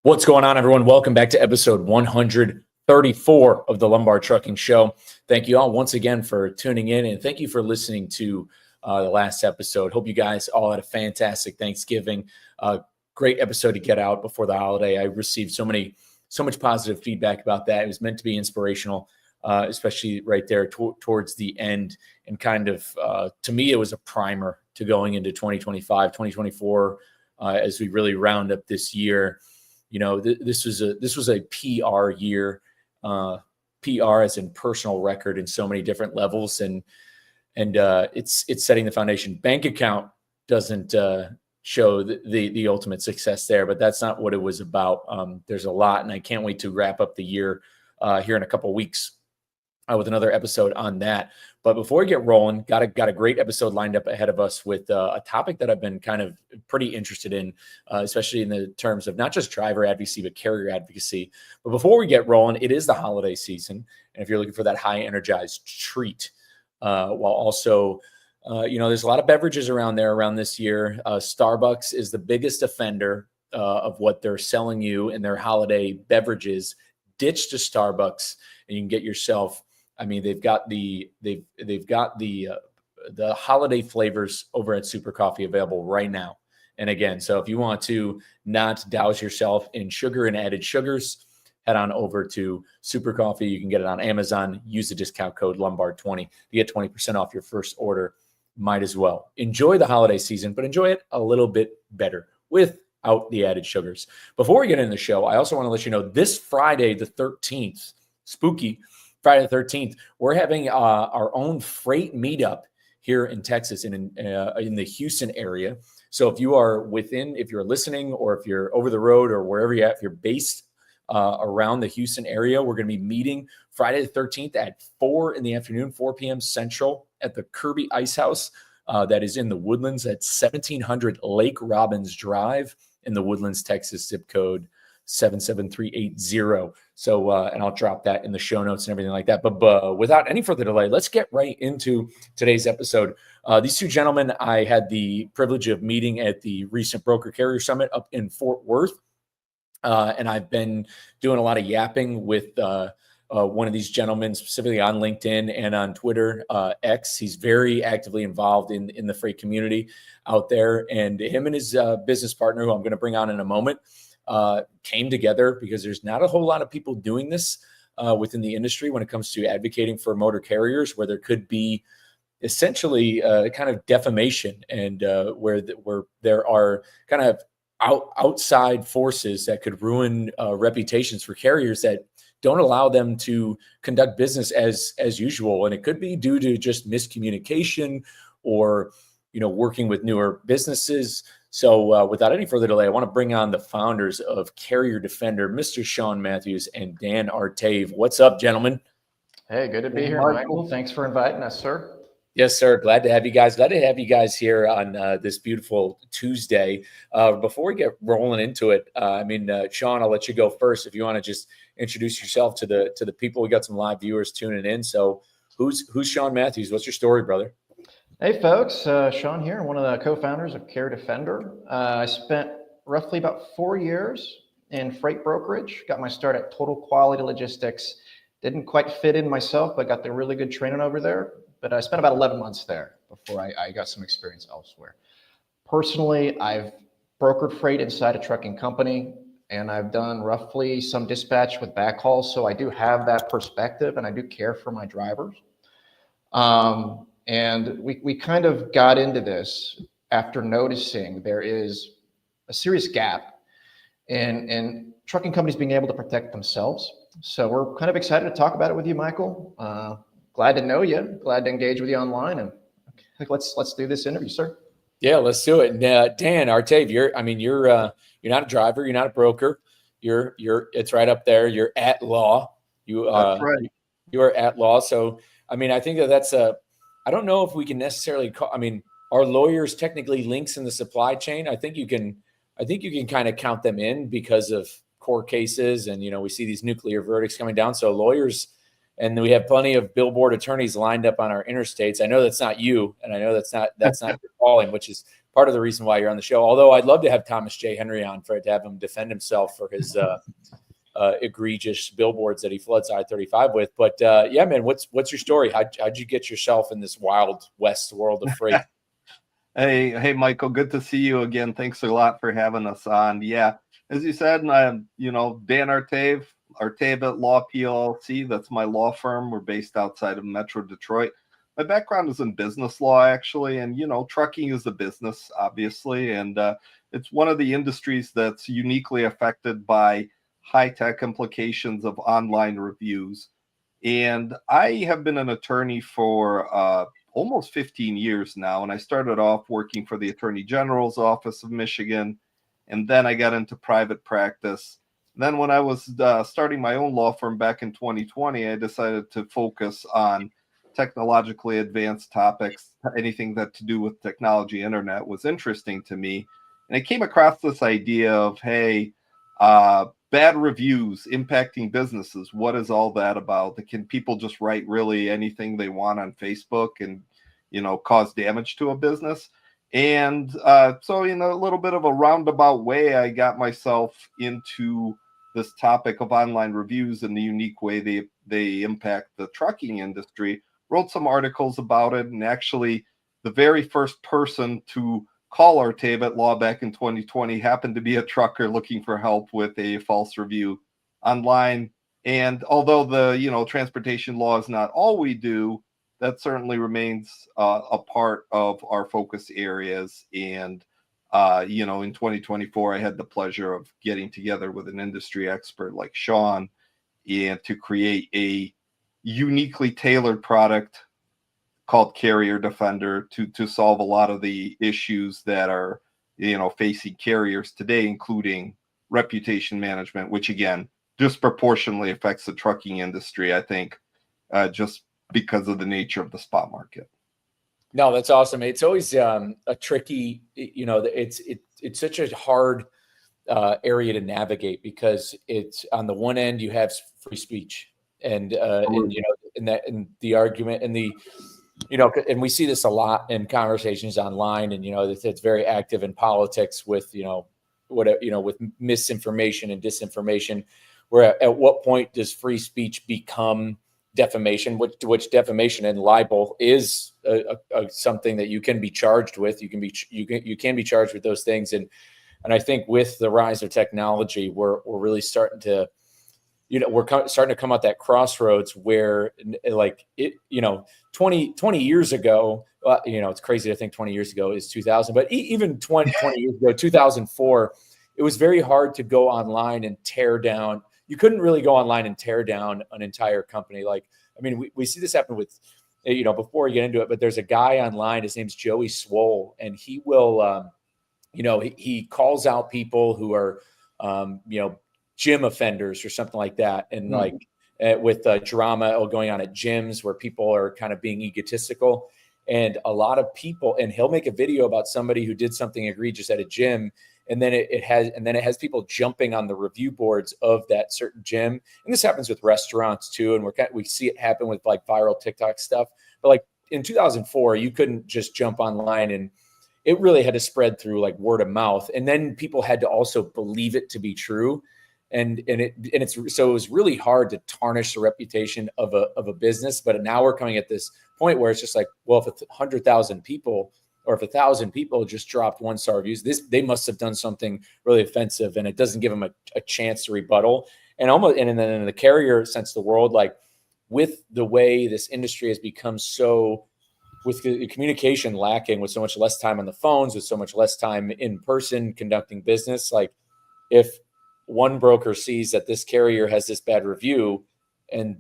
What's going on, everyone? Welcome back to episode 134 of the Lumbar Trucking Show. Thank you all once again for tuning in, and thank you for listening to the last episode. Hope you guys all had a fantastic Thanksgiving. Great episode to get out before the holiday. I received so much positive feedback about that. It was meant to be inspirational, especially right there towards the end, and kind of to me, it was a primer to going into 2025, 2024 as we really round up this year. You know, this was a PR year, PR as in personal record in so many different levels, and it's setting the foundation. Bank account doesn't show the ultimate success there, but that's not what it was about. There's a lot, and I can't wait to wrap up the year here in a couple of weeks with another episode on that. But before we get rolling, got a great episode lined up ahead of us with a topic that I've been kind of pretty interested in, especially in the terms of not just driver advocacy, but carrier advocacy. But before we get rolling, it is the holiday season. And if you're looking for that high energized treat, while also, there's a lot of beverages around this year. Starbucks is the biggest offender of what they're selling you in their holiday beverages. Ditch to Starbucks and you can get yourself, they've got the holiday flavors over at Super Coffee available right now. And again, so if you want to not douse yourself in sugar and added sugars, head on over to Super Coffee. You can get it on Amazon. Use the discount code Lumbar20 to get 20% off your first order. Might as well enjoy the holiday season, but enjoy it a little bit better without the added sugars. Before we get into the show, I also want to let you know this Friday, the 13th, spooky Friday the 13th, we're having our own freight meetup here in Texas in the Houston area. So if you're listening, or if you're over the road or wherever you're at, if you're based around the Houston area, we're going to be meeting Friday the 13th at 4 p.m. Central at the Kirby Ice House. That is in the Woodlands at 1700 Lake Robbins Drive in the Woodlands, Texas, zip code 77380. So, and I'll drop that in the show notes and everything like that. But without any further delay, let's get right into today's episode. These two gentlemen I had the privilege of meeting at the recent Broker Carrier Summit up in Fort Worth. And I've been doing a lot of yapping with one of these gentlemen, specifically on LinkedIn and on Twitter, X. He's very actively involved in the freight community out there. And him and his business partner, who I'm going to bring on in a moment, came together because there's not a whole lot of people doing this within the industry when it comes to advocating for motor carriers, where there could be essentially kind of defamation, and where there are kind of outside forces that could ruin reputations for carriers that don't allow them to conduct business as usual. And it could be due to just miscommunication or, working with newer businesses. So without any further delay, I want to bring on the founders of Carrier Defender, Mr. Sean Matthews and Dan Artaev. What's up, gentlemen? Hey, good to be here, Michael. Thanks for inviting us, sir. Yes, sir. Glad to have you guys here on this beautiful Tuesday. Before we get rolling into it, Sean, I'll let you go first. If you want to just introduce yourself to the people. We got some live viewers tuning in. So who's Sean Matthews? What's your story, brother? Hey, folks. Sean here, one of the co-founders of Carrier Defender. I spent roughly about 4 years in freight brokerage. Got my start at Total Quality Logistics. Didn't quite fit in myself, but got the really good training over there. But I spent about 11 months there before I got some experience elsewhere. Personally, I've brokered freight inside a trucking company, and I've done roughly some dispatch with backhauls. So I do have that perspective, and I do care for my drivers. And we kind of got into this after noticing there is a serious gap in trucking companies being able to protect themselves. So we're kind of excited to talk about it with you, Michael. Glad to know you. Glad to engage with you online, and let's do this interview, sir. Yeah, let's do it. Dan Artaev, you're not a driver, you're not a broker. It's right up there. You're at law. That's right. You are at law. So I think that's I don't know if we can necessarily call. Are lawyers technically links in the supply chain? I think you can kind of count them in because of court cases, and we see these nuclear verdicts coming down. So lawyers. And we have plenty of billboard attorneys lined up on our interstates. I know that's not you, and I know that's not your calling, which is part of the reason why you're on the show. Although I'd love to have Thomas J. Henry on to have him defend himself for his egregious billboards that he floods I-35 with. But yeah, man, what's your story? How'd you get yourself in this wild West world of freight? Hey, Michael, good to see you again. Thanks a lot for having us on. Yeah, as you said, I'm, Dan Artaev, Artaev Law PLC. That's my law firm. We're based outside of Metro Detroit. My background is in business law, actually, and trucking is a business, obviously, and it's one of the industries that's uniquely affected by high-tech implications of online reviews. And I have been an attorney for almost 15 years now, and I started off working for the Attorney General's Office of Michigan, and then I got into private practice. Then when I was starting my own law firm back in 2020, I decided to focus on technologically advanced topics. Anything that to do with technology, internet was interesting to me. And I came across this idea of, hey, bad reviews impacting businesses. What is all that about? Can people just write really anything they want on Facebook and, cause damage to a business? And so in a little bit of a roundabout way, I got myself into this topic of online reviews and the unique way they impact the trucking industry. Wrote some articles about it, and actually the very first person to call Artaev Law back in 2020 happened to be a trucker looking for help with a false review online. And although the transportation law is not all we do, that certainly remains a part of our focus areas. And in 2024, I had the pleasure of getting together with an industry expert like Sean and to create a uniquely tailored product called Carrier Defender to solve a lot of the issues that are facing carriers today, including reputation management, which again disproportionately affects the trucking industry, I think, just because of the nature of the spot market. No, that's awesome. It's always a tricky, it's such a hard area to navigate, because it's on the one end you have free speech and the argument and and we see this a lot in conversations online, and it's very active in politics with with misinformation and disinformation. Where at what point does free speech become defamation? Which defamation and libel is something that you can be charged with. You can be charged with those things, and I think with the rise of technology, we're really starting to. We're starting to come out that crossroads where, 20 years ago, it's crazy to think 20 years ago is 2000, but even 20 years ago, 2004, it was very hard to go online and tear down. You couldn't really go online and tear down an entire company. We see this happen with, before we get into it, but there's a guy online, his name's Joey Swoll, and he will, he calls out people who are, gym offenders or something like that. And with drama going on at gyms where people are kind of being egotistical, and a lot of people, and he'll make a video about somebody who did something egregious at a gym. And then it has people jumping on the review boards of that certain gym. And this happens with restaurants too. And we see it happen with viral TikTok stuff. But in 2004, you couldn't just jump online, and it really had to spread through word of mouth. And then people had to also believe it to be true. So it was really hard to tarnish the reputation of a business. But now we're coming at this point where it's just if 100,000 people or if 1,000 people just dropped 1-star reviews, they must have done something really offensive, and it doesn't give them a chance to rebuttal. And then in the carrier sense of the world, with the way this industry has become so, with the communication lacking, with so much less time on the phones, with so much less time in person conducting business, if one broker sees that this carrier has this bad review, and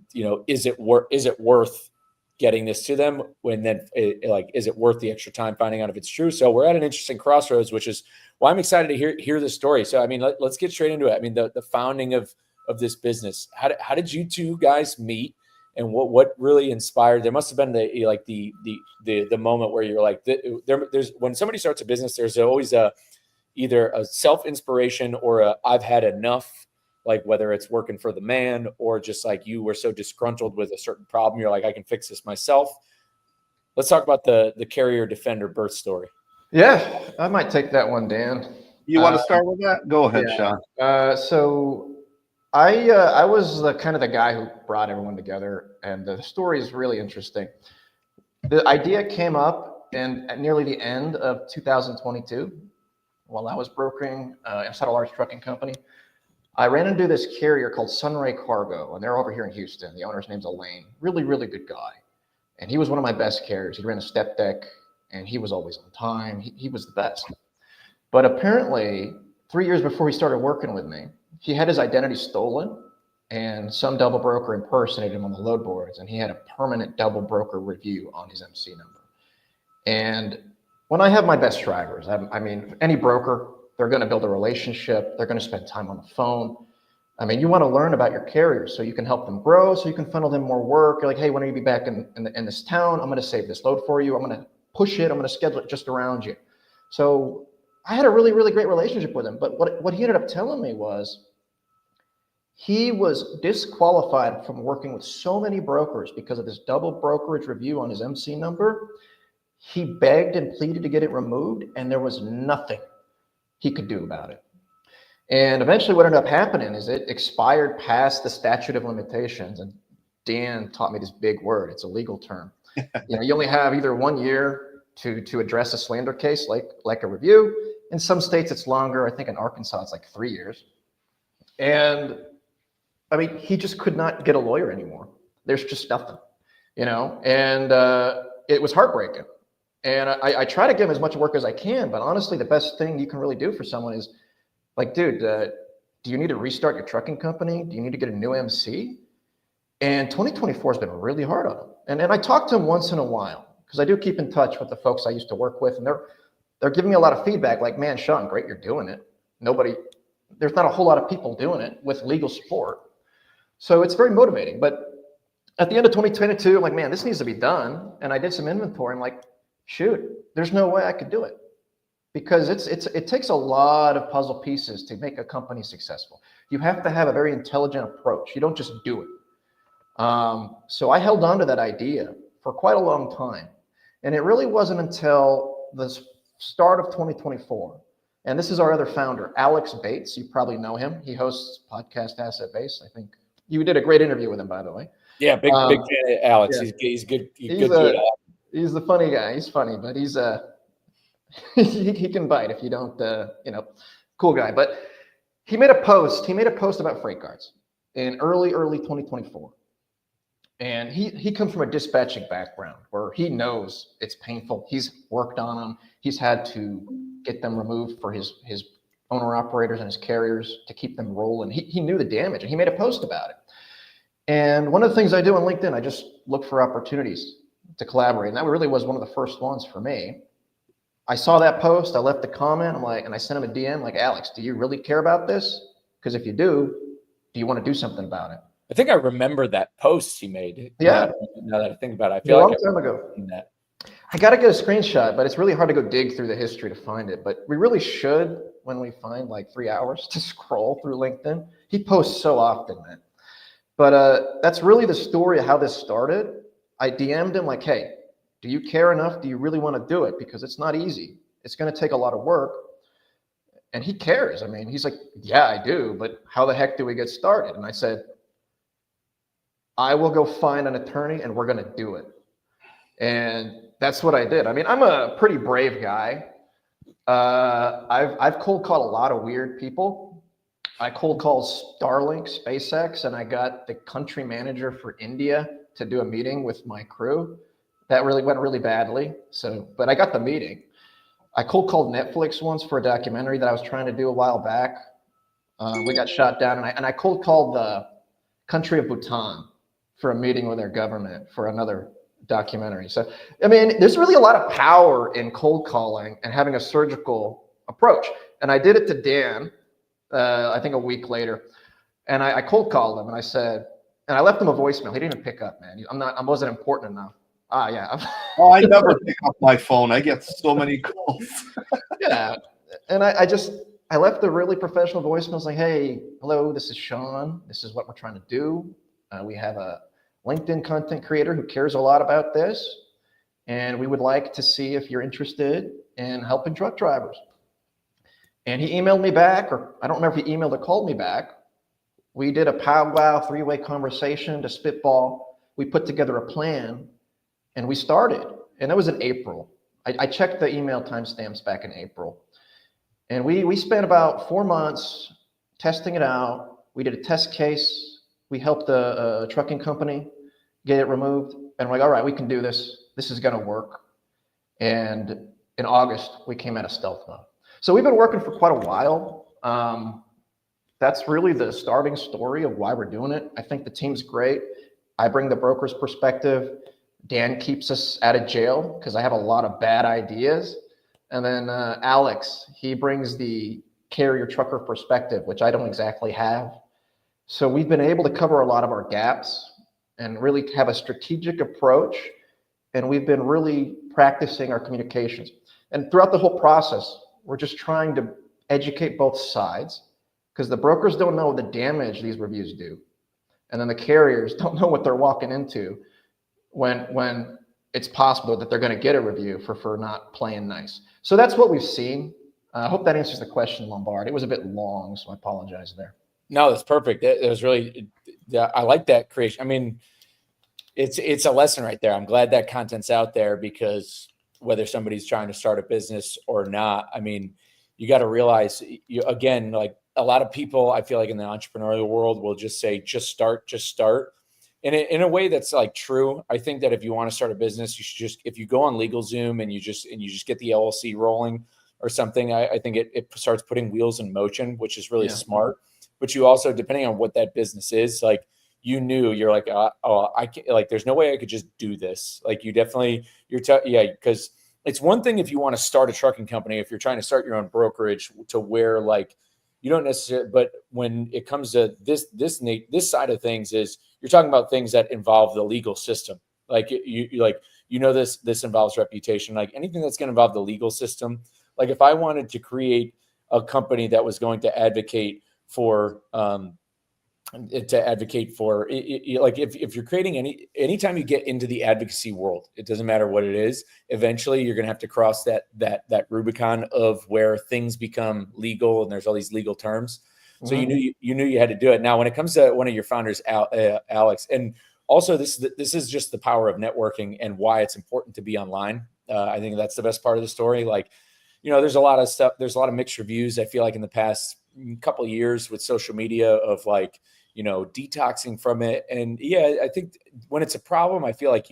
is it worth getting this to them? When then is it worth the extra time finding out if it's true? So we're at an interesting crossroads, which is why I'm excited to hear this story. So let's get straight into it. The founding of this business. How did you two guys meet, and what really inspired? There must have been the moment where you're there's when somebody starts a business, there's always either a self-inspiration or I've had enough, whether it's working for the man or just you were so disgruntled with a certain problem, you're I can fix this myself. Let's talk about the Carrier Defender birth story. Yeah, I might take that one, Dan. You want to start with that? Go ahead, Yeah. Sean. So I was the kind of the guy who brought everyone together, and the story is really interesting. The idea came up at nearly the end of 2022 while I was brokering inside a large trucking company. I ran into this carrier called Sunray Cargo, and they're over here in Houston. The owner's name's Elaine. Really, really good guy. And he was one of my best carriers. He ran a step deck, and he was always on time. He was the best. But apparently, 3 years before he started working with me, he had his identity stolen, and some double broker impersonated him on the load boards, and he had a permanent double broker review on his MC number. And when I have my best drivers, I mean, any broker, they're going to build a relationship. They're going to spend time on the phone. I mean, you want to learn about your carriers so you can help them grow, so you can funnel them more work. You're like, hey, when are you be back in this town? I'm going to save this load for you. I'm going to push it. I'm going to schedule it just around you. So I had a really, really great relationship with him. But what he ended up telling me was he was disqualified from working with so many brokers because of this double brokerage review on his MC number. He begged and pleaded to get it removed, and there was nothing he could do about it. And eventually what ended up happening is it expired past the statute of limitations. And Dan taught me this big word. It's a legal term. You only have either 1 year to address a slander case like a review. In some states, it's longer. I think in Arkansas, it's like 3 years. And I mean, he just could not get a lawyer anymore. There's just nothing, and it was heartbreaking. And I try to give him as much work as I can, but honestly, the best thing you can really do for someone is like, dude, do you need to restart your trucking company? Do you need to get a new MC? And 2024 has been really hard on him. And I talk to him once in a while because I do keep in touch with the folks I used to work with, and they're giving me a lot of feedback like, man, Sean, great, you're doing it. There's not a whole lot of people doing it with legal support. So it's very motivating. But at the end of 2022, I'm like, man, this needs to be done. And I did some inventory. I'm like, shoot, there's no way I could do it because it takes a lot of puzzle pieces to make a company successful. You have to have a very intelligent approach. You don't just do it. So I held on to that idea for quite a long time. And it really wasn't until the start of 2024. And this is our other founder, Alex Bates. You probably know him. He hosts podcast Asset Base. I think you did a great interview with him, by the way. Yeah, big fan of Alex. Yeah. He's good. He's good. He's the funny guy. He's funny, but he's he can bite if you don't, cool guy. But he made a post. He made a post about freight guards in early 2024, and he comes from a dispatching background where he knows it's painful. He's worked on them. He's had to get them removed for his owner operators and his carriers to keep them rolling. He knew the damage, and he made a post about it. And one of the things I do on LinkedIn, I just look for opportunities to collaborate. And that really was one of the first ones for me. I saw that post, I left a comment, and I sent him a DM like, Alex, do you really care about this? Because if you do you want to do something about it? I think I remember that post he made. Yeah. Now that I think about it, I feel like a long time ago. That. I got to get a screenshot, but it's really hard to go dig through the history to find it. But we really should, when we find like 3 hours to scroll through LinkedIn. He posts so often, man. But that's really the story of how this started. I DM'd him like, hey, do you care enough? Do you really want to do it? Because it's not easy. It's going to take a lot of work. And he cares. I mean, he's like, yeah, I do. But how the heck do we get started? And I said, I will go find an attorney and we're going to do it. And that's what I did. I mean, I'm a pretty brave guy. I've cold called a lot of weird people. I cold called Starlink, SpaceX, and I got the country manager for India to do a meeting with my crew. That really went really badly. But I got the meeting. I cold called Netflix once for a documentary that I was trying to do a while back. We got shot down, and I cold called the country of Bhutan for a meeting with their government for another documentary. So, I mean, there's really a lot of power in cold calling and having a surgical approach. And I did it to Dan, I think a week later. And I cold called him and I said, and I left him a voicemail. He didn't even pick up, man. I wasn't important enough. Yeah. Oh, I never pick up my phone. I get so many calls. Yeah. And I left a really professional voicemail saying, hey, hello, this is Sean. This is what we're trying to do. We have a LinkedIn content creator who cares a lot about this. and we would like to see if you're interested in helping truck drivers. And he emailed me back, or I don't remember if he emailed or called me back. We did a powwow three-way conversation to spitball. We put together a plan, and we started. And that was in April. I checked the email timestamps back in April. And we spent about 4 months testing it out. We did a test case. We helped a trucking company get it removed. And we're like, all right, we can do this. This is going to work. And in August, we came out of stealth mode. So we've been working for quite a while. That's really the starting story of why we're doing it. I think the team's great. I bring the broker's perspective. Dan keeps us out of jail because I have a lot of bad ideas. And then Alex, he brings the carrier trucker perspective, which I don't exactly have. So we've been able to cover a lot of our gaps and really have a strategic approach. And we've been really practicing our communications. And throughout the whole process, we're just trying to educate both sides, because the brokers don't know the damage these reviews do. And then the carriers don't know what they're walking into when it's possible that they're going to get a review for not playing nice. So that's what we've seen. I hope that answers the question, Lombard. It was a bit long, so I apologize there. No, that's perfect. It was really, I like that creation. I mean, it's a lesson right there. I'm glad that content's out there, because whether somebody's trying to start a business or not, I mean, you got to realize, again, like a lot of people, I feel like in the entrepreneurial world will just say, just start. And in a way that's like true. I think that if you want to start a business, you should just, if you go on LegalZoom and you just get the LLC rolling or something, I think it starts putting wheels in motion, which is really smart. But you also, depending on what that business is, like, you're like, I can't, like, there's no way I could just do this. Like, you definitely, because it's one thing if you want to start a trucking company, if you're trying to start your own brokerage, to where like you don't necessarily, but when it comes to this side of things, is you're talking about things that involve the legal system. Like this involves reputation, like anything that's going to involve the legal system. Like if I wanted to create a company that was going to advocate for, like if you're creating anytime you get into the advocacy world, it doesn't matter what it is, eventually you're going to have to cross that Rubicon of where things become legal and there's all these legal terms. So you knew you had to do it. Now, when it comes to one of your founders, Alex, and also this is just the power of networking and why it's important to be online. I think that's the best part of the story. Like, there's a lot of stuff. There's a lot of mixed reviews. I feel like in the past couple of years with social media of like, detoxing from it. And I think when it's a problem, I feel like,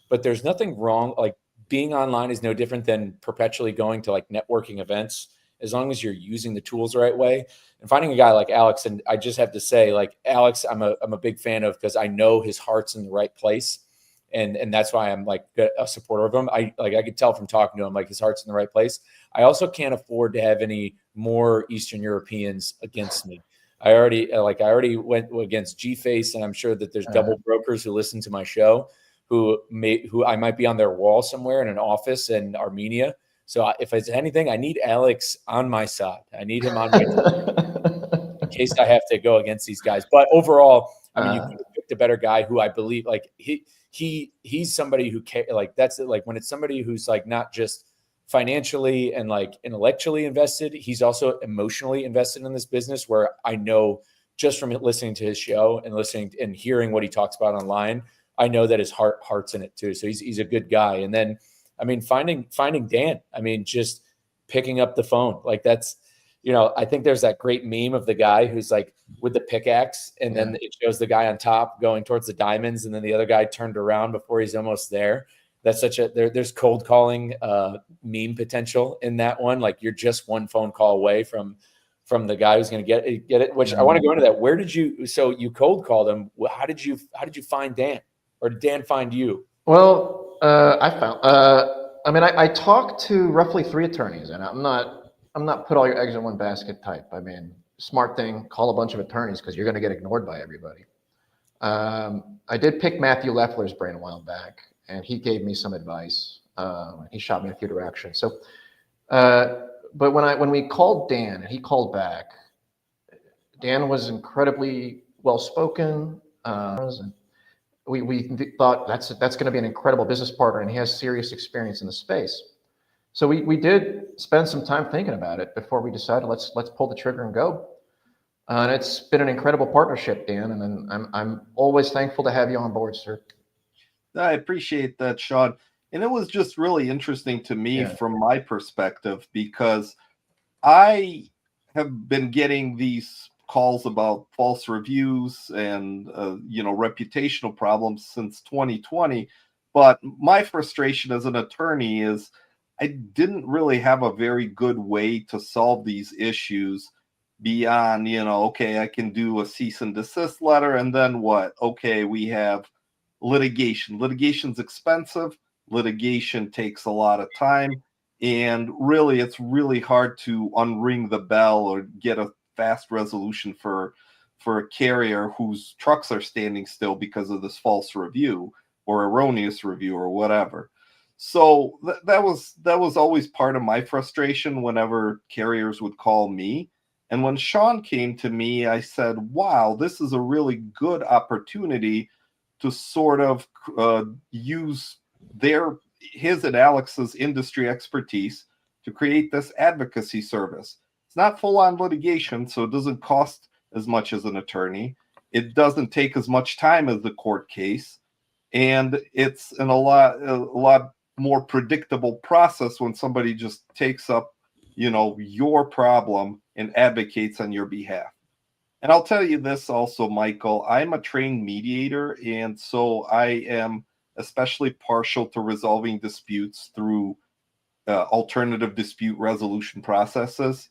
but there's nothing wrong. Like, being online is no different than perpetually going to like networking events, as long as you're using the tools the right way. And finding a guy like Alex, and I just have to say, like, Alex, I'm a big fan of, because I know his heart's in the right place. And that's why I'm like a supporter of him. I could tell from talking to him, like, his heart's in the right place. I also can't afford to have any more Eastern Europeans against me. I already went against G-Face, and I'm sure that there's double brokers who listen to my show who I might be on their wall somewhere in an office in Armenia. So if it's anything, I need Alex on my side. I need him on my side in case I have to go against these guys. But overall, I mean, you could have picked a better guy who I believe, like, he's somebody who like, that's it. Like, when it's somebody who's like not just financially and like intellectually invested, he's also emotionally invested in this business, where I know just from listening to his show and listening and hearing what he talks about online, I know that his heart's in it too. So he's a good guy. And then, I mean, finding Dan, I mean, just picking up the phone, like, that's, I think there's that great meme of the guy who's like with the pickaxe, and then it shows the guy on top going towards the diamonds, and then the other guy turned around before he's almost there. That's there's cold calling meme potential in that one. Like, you're just one phone call away from the guy who's going to get it, which I want to go into that. So you cold called him. How did you find Dan, or did Dan find you? Well, I talked to roughly 3 attorneys, and I'm not put all your eggs in one basket type. I mean, smart thing, call a bunch of attorneys, because you're going to get ignored by everybody. I did pick Matthew Leffler's brain a while back, and he gave me some advice. He shot me in a few directions. So, but when we called Dan and he called back, Dan was incredibly well-spoken, and we thought that's going to be an incredible business partner, and he has serious experience in the space. So we did spend some time thinking about it before we decided let's pull the trigger and go. And it's been an incredible partnership, Dan, and I'm always thankful to have you on board, sir. I appreciate that, Sean. And it was just really interesting to me from my perspective, because I have been getting these calls about false reviews and reputational problems since 2020. But my frustration as an attorney is I didn't really have a very good way to solve these issues beyond, okay, I can do a cease and desist letter, and then what? Okay, we have litigation. Litigation's expensive. Litigation takes a lot of time. And really, it's really hard to unring the bell or get a fast resolution for a carrier whose trucks are standing still because of this false review or erroneous review or whatever. So that was always part of my frustration whenever carriers would call me. And when Sean came to me, I said, wow, this is a really good opportunity to sort of use his and Alex's industry expertise to create this advocacy service. It's not full-on litigation, so it doesn't cost as much as an attorney. It doesn't take as much time as the court case, and it's a lot more predictable process when somebody just takes up, your problem and advocates on your behalf. And I'll tell you this also, Michael, I'm a trained mediator, and so I am especially partial to resolving disputes through alternative dispute resolution processes,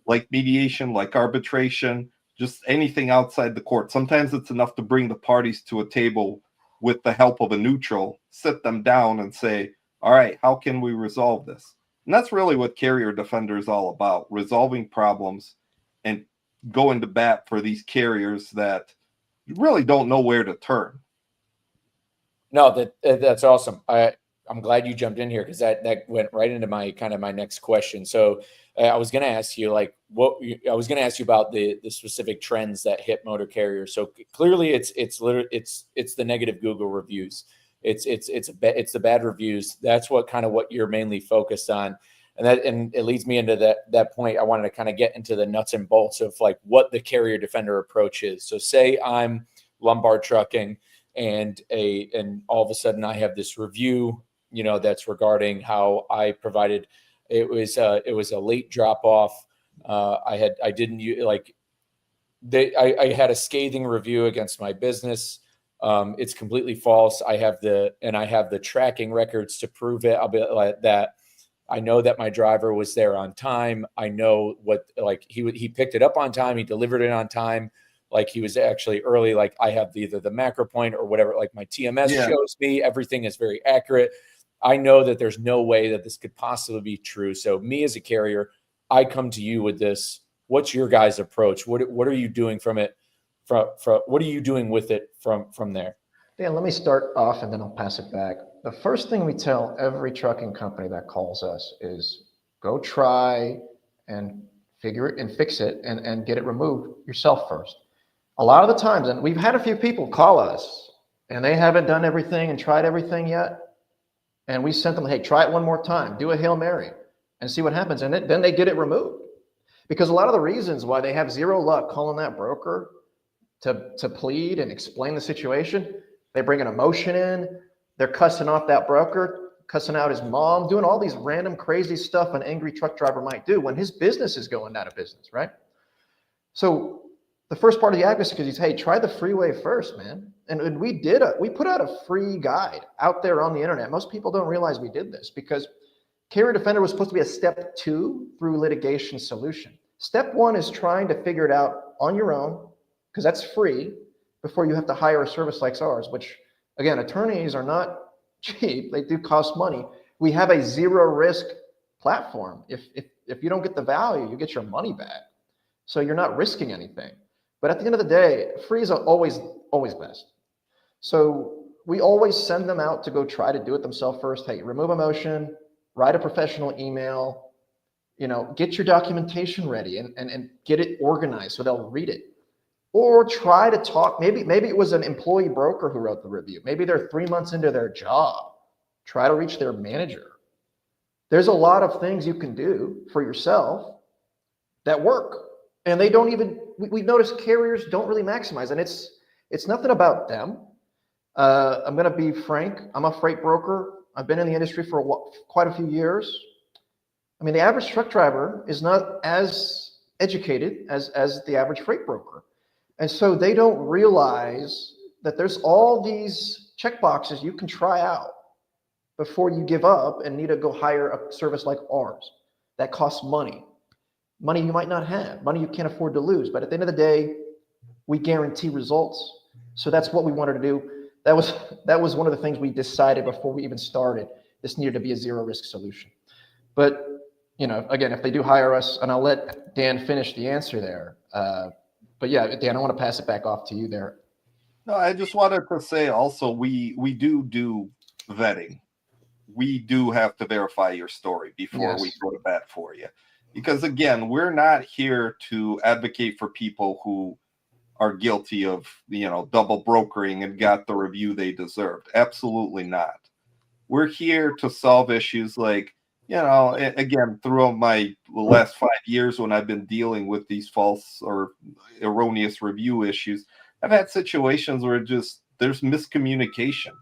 like mediation, like arbitration, just anything outside the court. Sometimes it's enough to bring the parties to a table with the help of a neutral, sit them down and say, all right, how can we resolve this? And that's really what Carrier Defender is all about, resolving problems and going to bat for these carriers that really don't know where to turn. No, that's awesome. I'm glad you jumped in here, because that went right into my next question. So I was going to ask you about the specific trends that hit motor carriers. So clearly it's the negative Google reviews. It's the bad reviews. That's what you're mainly focused on. And it leads me into that point. I wanted to kind of get into the nuts and bolts of like what the Carrier Defender approach is. So say I'm Lombard Trucking, and all of a sudden I have this review, that's regarding how I provided. It was a late drop off. I had a scathing review against my business. It's completely false. I have the tracking records to prove it. I'll be like that. I know that my driver was there on time. I know he picked it up on time. He delivered it on time. Like he was actually early. Like I have either the macro point or whatever. Like my TMS shows me everything is very accurate. I know that there's no way that this could possibly be true. So me as a carrier, I come to you with this. What's your guys' approach? What are you doing from it? What are you doing with it from there? Dan, let me start off and then I'll pass it back. The first thing we tell every trucking company that calls us is go try and figure it and fix it and get it removed yourself first. A lot of the times, and we've had a few people call us and they haven't done everything and tried everything yet. And we sent them, hey, try it one more time, do a Hail Mary and see what happens. And then they get it removed. Because a lot of the reasons why they have zero luck calling that broker to plead and explain the situation, they bring an emotion in, they're cussing off that broker, cussing out his mom, doing all these random crazy stuff an angry truck driver might do when his business is going out of business, right? So the first part of the advocacy is, hey, try the freeway first, man. And we put out a free guide out there on the internet. Most people don't realize we did this because Carrier Defender was supposed to be a step 2 through litigation solution. Step 1 is trying to figure it out on your own, because that's free, before you have to hire a service like ours, which, again, attorneys are not cheap. They do cost money. We have a zero risk platform. If you don't get the value, you get your money back. So you're not risking anything. But at the end of the day, free is always best. So we always send them out to go try to do it themselves first. Hey, remove emotion, write a professional email, get your documentation ready and get it organized so they'll read it. or try to talk. Maybe it was an employee broker who wrote the review. Maybe they're 3 months into their job. Try to reach their manager. There's a lot of things you can do for yourself that work. And they don't even, we've noticed carriers don't really maximize. And it's nothing about them. I'm going to be frank. I'm a freight broker. I've been in the industry for quite a few years. I mean, the average truck driver is not as educated as the average freight broker. And so they don't realize that there's all these check boxes you can try out before you give up and need to go hire a service like ours that costs money you might not have, money you can't afford to lose. But at the end of the day, we guarantee results. So that's what we wanted to do. That was one of the things we decided before we even started. This needed to be a zero risk solution. But again, if they do hire us, and I'll let Dan finish the answer there. But yeah, Dan, I want to pass it back off to you there. No, I just wanted to say also we do vetting. We do have to verify your story before we go to bat for you. Because again, we're not here to advocate for people who are guilty of, double brokering and got the review they deserved. Absolutely not. We're here to solve issues like, again, throughout my last 5 years when I've been dealing with these false or erroneous review issues, I've had situations where there's miscommunication.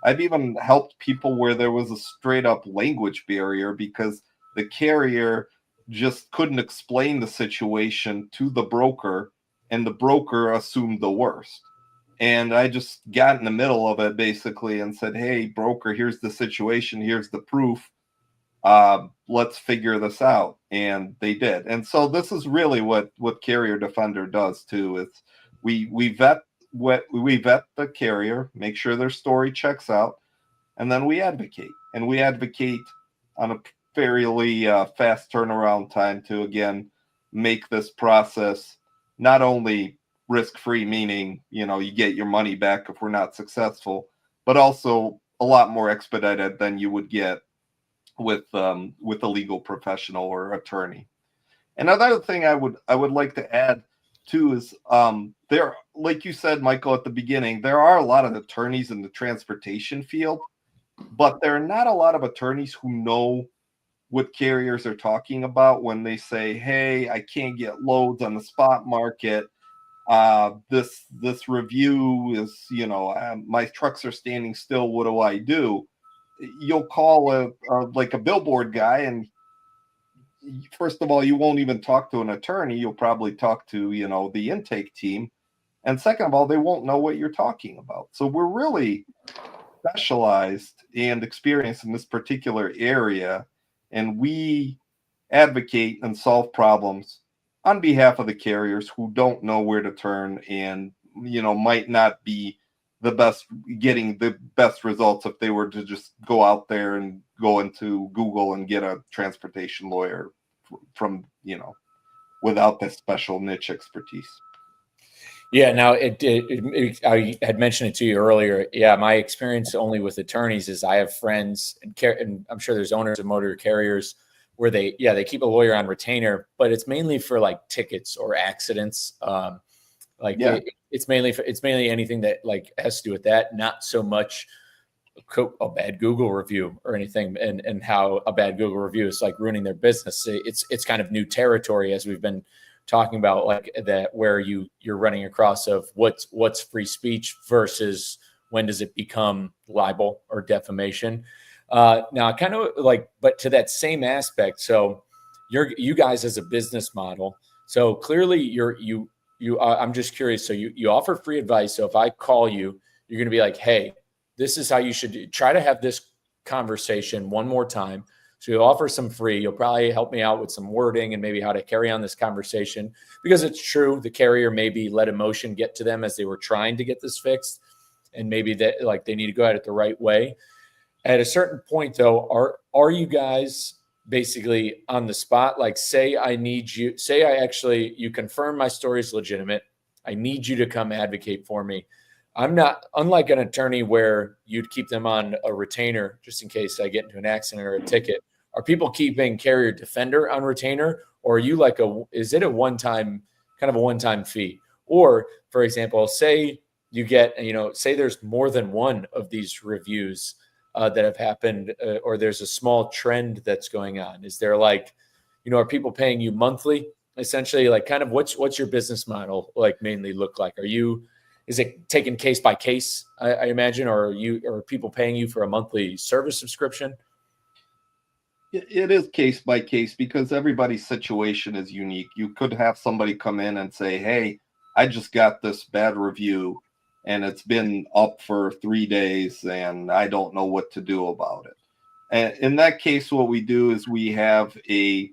I've even helped people where there was a straight up language barrier because the carrier just couldn't explain the situation to the broker, and the broker assumed the worst. And I just got in the middle of it basically and said, hey, broker, here's the situation. Here's the proof. Let's figure this out. And they did. And so this is really what Carrier Defender does too. It's we vet the carrier, make sure their story checks out, and then we advocate. And we advocate on a fairly fast turnaround time to, again, make this process not only risk-free, meaning, you get your money back if we're not successful, but also a lot more expedited than you would get with a legal professional or attorney. Another thing I would like to add too is there, like you said, Michael, at the beginning, there are a lot of attorneys in the transportation field, but there are not a lot of attorneys who know what carriers are talking about when they say, hey, I can't get loads on the spot market. This review is, my trucks are standing still. What do I do? You'll call a billboard guy, and first of all, you won't even talk to an attorney. You'll probably talk to, the intake team. And second of all, they won't know what you're talking about. So we're really specialized and experienced in this particular area. And we advocate and solve problems on behalf of the carriers who don't know where to turn and, might not be getting the best results if they were to just go out there and go into Google and get a transportation lawyer from, without that special niche expertise. Yeah, now I had mentioned it to you earlier. Yeah, my experience only with attorneys is I have friends and I'm sure there's owners of motor carriers where they keep a lawyer on retainer, but it's mainly for like tickets or accidents. It's mainly anything that like has to do with that, not so much a bad Google review or anything, and how a bad Google review is like ruining their business. It's kind of new territory, as we've been talking about, like that, where you're running across of what's free speech versus when does it become libel or defamation. Now kind of like, but to that same aspect. So you guys as a business model, so clearly I'm just curious. So you offer free advice. So if I call you, you're going to be like, hey, this is how you should try to have this conversation one more time. So you'll offer some free. You'll probably help me out with some wording and maybe how to carry on this conversation, because it's true. The carrier maybe let emotion get to them as they were trying to get this fixed. And maybe that like they need to go at it the right way. At a certain point though, are you guys basically on the spot? Like you confirm my story is legitimate. I need you to come advocate for me. I'm not, unlike an attorney where you'd keep them on a retainer just in case I get into an accident or a ticket. Are people keeping Carrier Defender on retainer, or are you like is it a one-time fee? Or, for example, say you get, say there's more than one of these reviews that have happened, or there's a small trend that's going on. Is there like, are people paying you monthly? Essentially, like kind of what's your business model like mainly look like? Is it taken case by case, I imagine, or are people paying you for a monthly service subscription? It is case by case because everybody's situation is unique. You could have somebody come in and say, hey, I just got this bad review and it's been up for 3 days and I don't know what to do about it. And in that case, what we do is we have a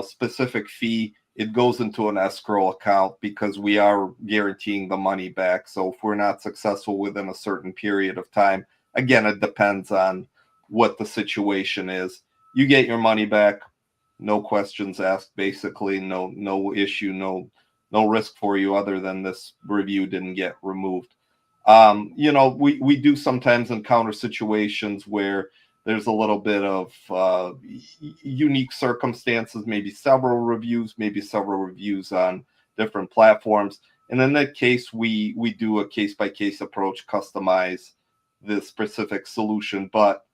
specific fee. It goes into an escrow account because we are guaranteeing the money back. So if we're not successful within a certain period of time, again, it depends on what the situation is. You get your money back, no questions asked, basically, no issue, no risk for you other than this review didn't get removed. We do sometimes encounter situations where there's a little bit of unique circumstances, maybe several reviews on different platforms. And in that case, we do a case-by-case approach, customize the specific solution. But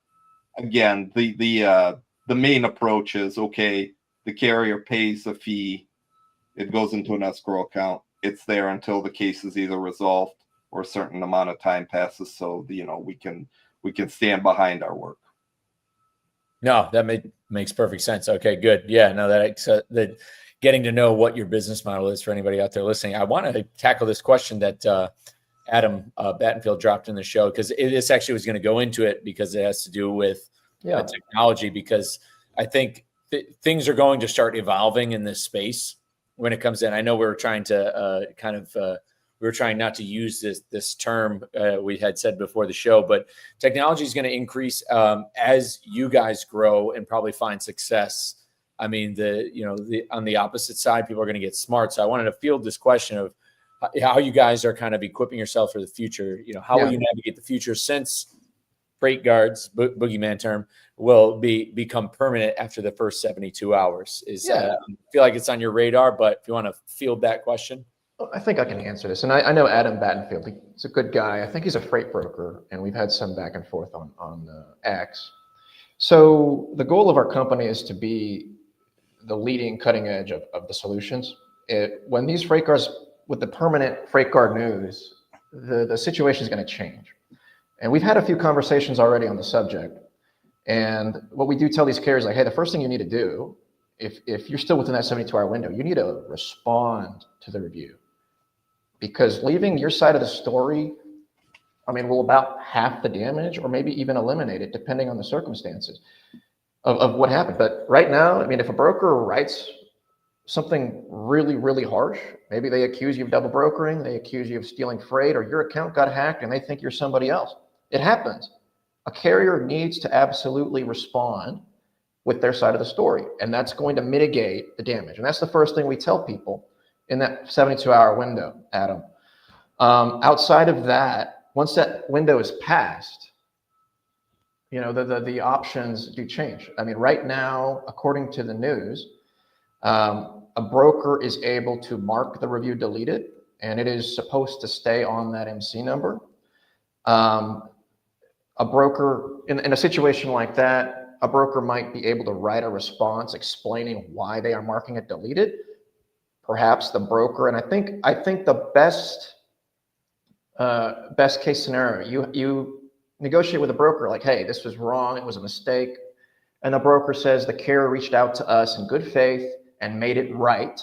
again, the main approach is, okay, the carrier pays a fee, it goes into an escrow account, it's there until the case is either resolved or a certain amount of time passes, so we can stand behind our work. No, that makes perfect sense. Okay, good. Yeah, no, that getting to know what your business model is for anybody out there listening. I want to tackle this question that Adam Battenfield dropped in the show, because this actually was going to go into it because it has to do with technology, because I think things are going to start evolving in this space when it comes in. I know we were trying to we were trying not to use this term we had said before the show, but technology is going to increase as you guys grow and probably find success. I mean, on the opposite side, people are going to get smart. So I wanted to field this question of how you guys are kind of equipping yourself for the future. How will you navigate the future, since freight guards, boogeyman term, will become permanent after the first 72 hours? I feel like it's on your radar, but if you want to field that question. I think I can answer this. And I know Adam Battenfield. He's a good guy. I think he's a freight broker, and we've had some back and forth on X. So the goal of our company is to be the leading cutting edge of the solutions. When these freight guards, with the permanent freight guard news, the situation is going to change. And we've had a few conversations already on the subject. And what we do tell these carriers, like, hey, the first thing you need to do, if you're still within that 72-hour window, you need to respond to the review. Because leaving your side of the story, will about half the damage or maybe even eliminate it, depending on the circumstances of what happened. But right now, if a broker writes something really, really harsh, maybe they accuse you of double brokering, they accuse you of stealing freight, or your account got hacked and they think you're somebody else. It happens. A carrier needs to absolutely respond with their side of the story, and that's going to mitigate the damage. And that's the first thing we tell people in that 72-hour window, Adam. Outside of that, once that window is passed, the options do change. Right now, according to the news, a broker is able to mark the review deleted, and it is supposed to stay on that MC number. A broker, in a situation like that, a broker might be able to write a response explaining why they are marking it deleted. Perhaps the broker, and I think the best case scenario, you negotiate with a broker like, hey, this was wrong, it was a mistake. And the broker says the carrier reached out to us in good faith and made it right,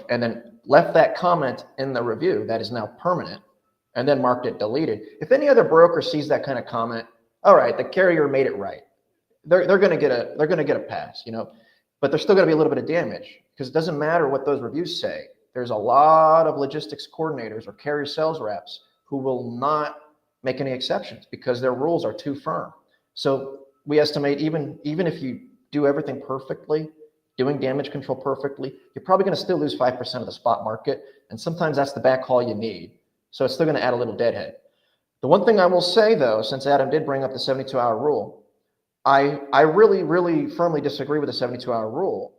and then left that comment in the review that is now permanent, and then marked it deleted. If any other broker sees that kind of comment, all right, the carrier made it right. They're going to get a pass, but there's still going to be a little bit of damage, because it doesn't matter what those reviews say. There's a lot of logistics coordinators or carrier sales reps who will not make any exceptions because their rules are too firm. So we estimate even if you do everything perfectly, doing damage control perfectly, you're probably going to still lose 5% of the spot market. And sometimes that's the backhaul you need. So it's still going to add a little deadhead. The one thing I will say, though, since Adam did bring up the 72-hour rule, I really, really firmly disagree with the 72-hour rule,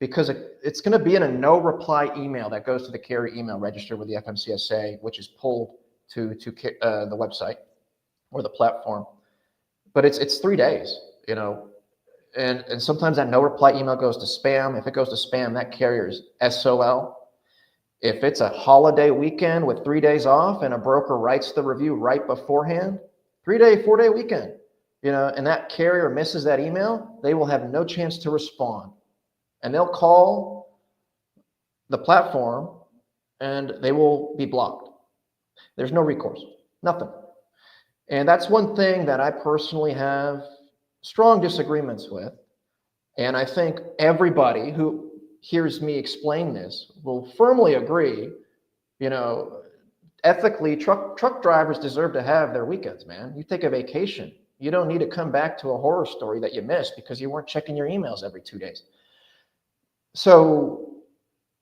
because it's going to be in a no reply email that goes to the carrier email register with the FMCSA, which is pulled to the website or the platform. But it's 3 days, and sometimes that no reply email goes to spam. If it goes to spam, that carrier's SOL. If it's a holiday weekend with 3 days off and a broker writes the review right beforehand, 4 day weekend, and that carrier misses that email, they will have no chance to respond. And they'll call the platform and they will be blocked. There's no recourse, nothing. And that's one thing that I personally have strong disagreements with. And I think everybody who hears me explain this will firmly agree, ethically, truck drivers deserve to have their weekends, man. You take a vacation. You don't need to come back to a horror story that you missed because you weren't checking your emails every 2 days. So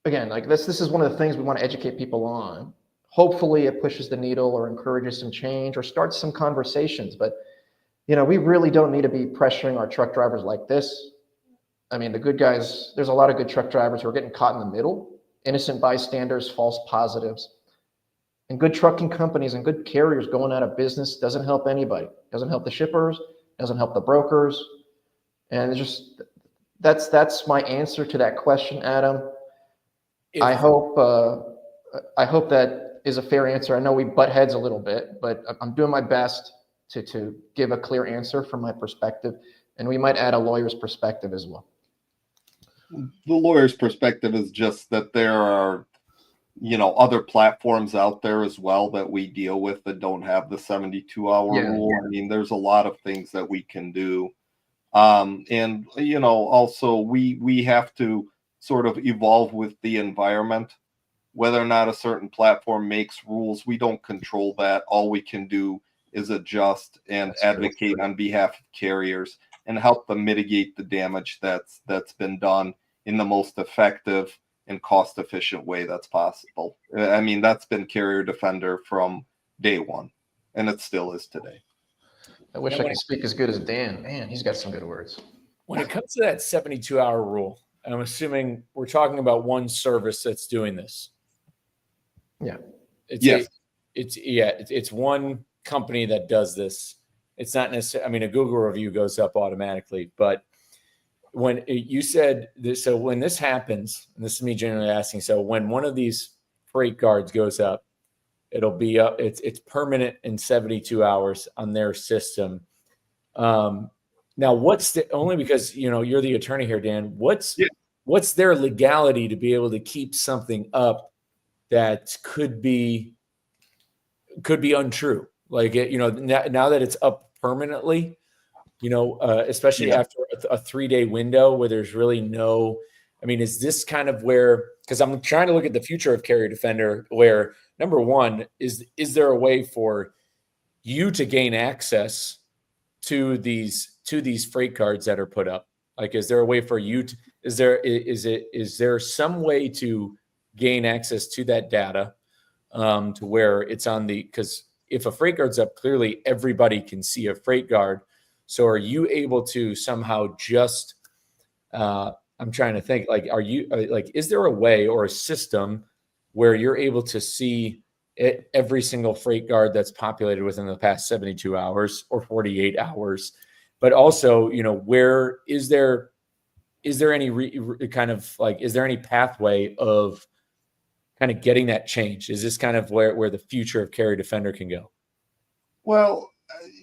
again, like this is one of the things we want to educate people on. Hopefully it pushes the needle or encourages some change or starts some conversations. But, we really don't need to be pressuring our truck drivers like this. I mean, the good guys, there's a lot of good truck drivers who are getting caught in the middle, innocent bystanders, false positives. And good trucking companies and good carriers going out of business doesn't help anybody. Doesn't help the shippers, doesn't help the brokers. And it's just, that's my answer to that question, Adam. I hope that is a fair answer. I know we butt heads a little bit, but I'm doing my best to give a clear answer from my perspective. And we might add a lawyer's perspective as well. The lawyer's perspective is just that there are, other platforms out there as well that we deal with that don't have the 72-hour rule. I mean, there's a lot of things that we can do. And, also we have to sort of evolve with the environment. Whether or not a certain platform makes rules, we don't control that. All we can do is adjust and advocate on behalf of carriers and help them mitigate the damage that's been done in the most effective and cost-efficient way that's possible. I mean, that's been Carrier Defender from day one, and it still is today. I wish I could speak as good as Dan. Man, he's got some good words. When it comes to that 72-hour rule, I'm assuming we're talking about one service that's doing this. Yeah. It's one company that does this. It's not necessarily, I mean, a Google review goes up automatically, but when you said this, so when this happens, and this is me generally asking, so when one of these freight guards goes up, it'll be up, it's permanent in 72 hours on their system. Now what's only because, you're the attorney here, Dan, what's their legality to be able to keep something up that could be untrue? Like, now that it's up permanently, especially after a 3-day window where there's really no, I mean, is this kind of where, because I'm trying to look at the future of Carrier Defender, where number one, is there a way for you to gain access to these freight cards that are put up? Like, is there a way for you to, is there some way to gain access to that data to where it's on because if a freight guard's up, clearly everybody can see a freight guard. So are you able to somehow just, I'm trying to think, like, is there a way or a system where you're able to see every single freight guard that's populated within the past 72 hours or 48 hours? But also, where is there any is there any pathway of kind of getting that change? Is this kind of where the future of Carrier Defender can go? Well,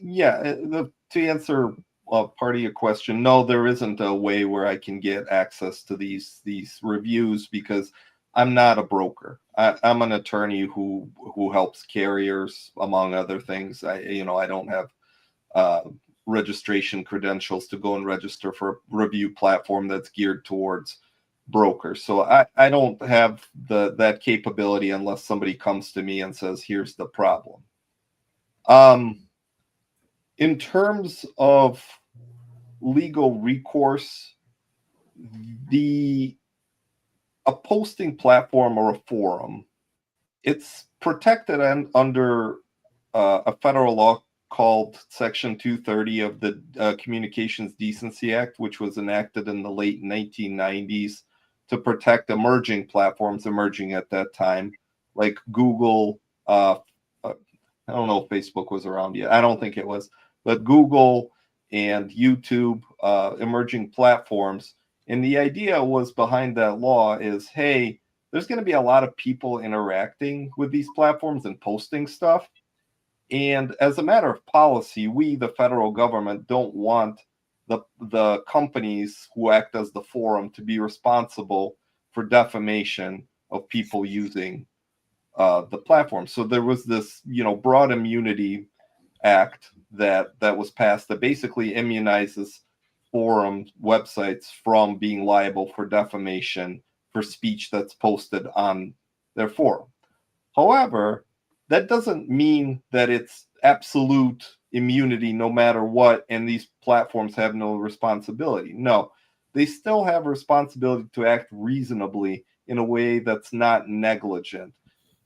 to answer part of your question, no, there isn't a way where I can get access to these reviews because I'm not a broker. I'm an attorney who helps carriers, among other things. I don't have registration credentials to go and register for a review platform that's geared towards brokers. So I don't have that capability unless somebody comes to me and says, here's the problem. In terms of legal recourse, a posting platform or a forum, it's protected under a federal law called Section 230 of the Communications Decency Act, which was enacted in the late 1990s to protect emerging platforms emerging at that time, like Google. I don't know if Facebook was around yet. I don't think it was, but Google and YouTube, emerging platforms. And the idea was behind that law is, hey, there's going to be a lot of people interacting with these platforms and posting stuff. And as a matter of policy, we, the federal government, don't want the companies who act as the forum to be responsible for defamation of people using the platform. So there was this, broad immunity act that was passed that basically immunizes forum websites from being liable for defamation for speech that's posted on their forum. However, that doesn't mean that it's absolute immunity no matter what, and these platforms have no responsibility. No, they still have a responsibility to act reasonably in a way that's not negligent.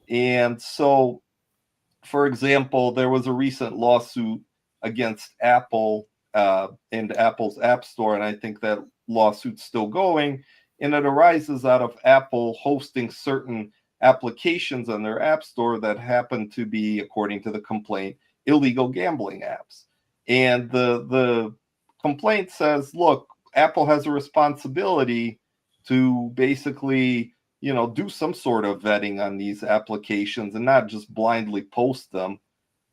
And so, for example, there was a recent lawsuit against Apple and Apple's App Store, and I think that lawsuit's still going, and it arises out of Apple hosting certain applications on their App Store that happen to be, according to the complaint, illegal gambling apps. And the complaint says, look, Apple has a responsibility to basically do some sort of vetting on these applications and not just blindly post them.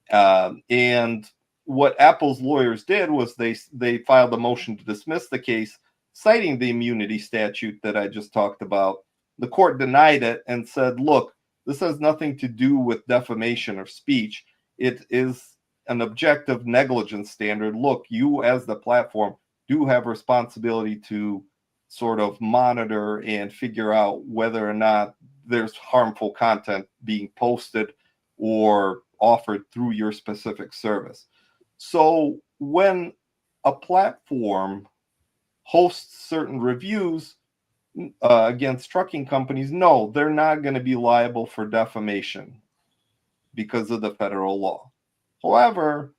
And what Apple's lawyers did was they filed a motion to dismiss the case, citing the immunity statute that I just talked about. The court denied it and said, look, this has nothing to do with defamation or speech. It is an objective negligence standard. Look, you as the platform do have responsibility to sort of monitor and figure out whether or not there's harmful content being posted or offered through your specific service. So when a platform hosts certain reviews against trucking companies, no, they're not going to be liable for defamation because of the federal law. However,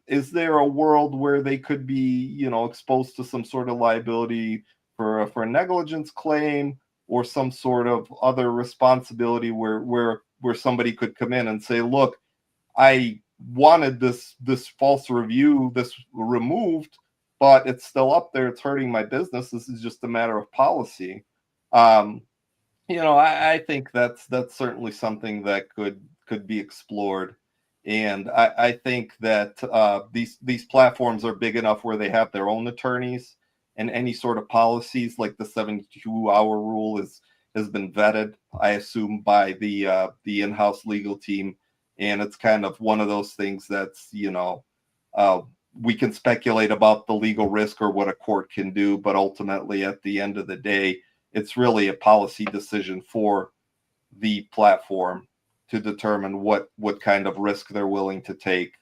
is there a world where they could be, exposed to some sort of liability for a negligence claim or some sort of other responsibility where somebody could come in and say, look, I wanted this false review, this removed, but it's still up there. It's hurting my business. This is just a matter of policy. I think that's certainly something that could be explored. And I think that these platforms are big enough where they have their own attorneys, and any sort of policies like the 72-hour rule has been vetted, I assume, by the in-house legal team. And it's kind of one of those things that's, we can speculate about the legal risk or what a court can do, but ultimately at the end of the day, it's really a policy decision for the platform to determine what kind of risk they're willing to take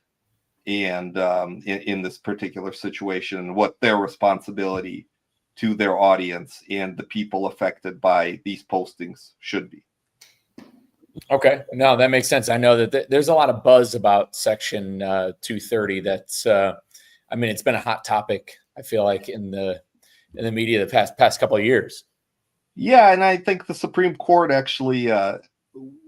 and in this particular situation, what their responsibility to their audience and the people affected by these postings should be. Okay, no, that makes sense. I know that there's a lot of buzz about Section 230. That's, it's been a hot topic, I feel like, in the media the past couple of years. Yeah, and I think the Supreme Court actually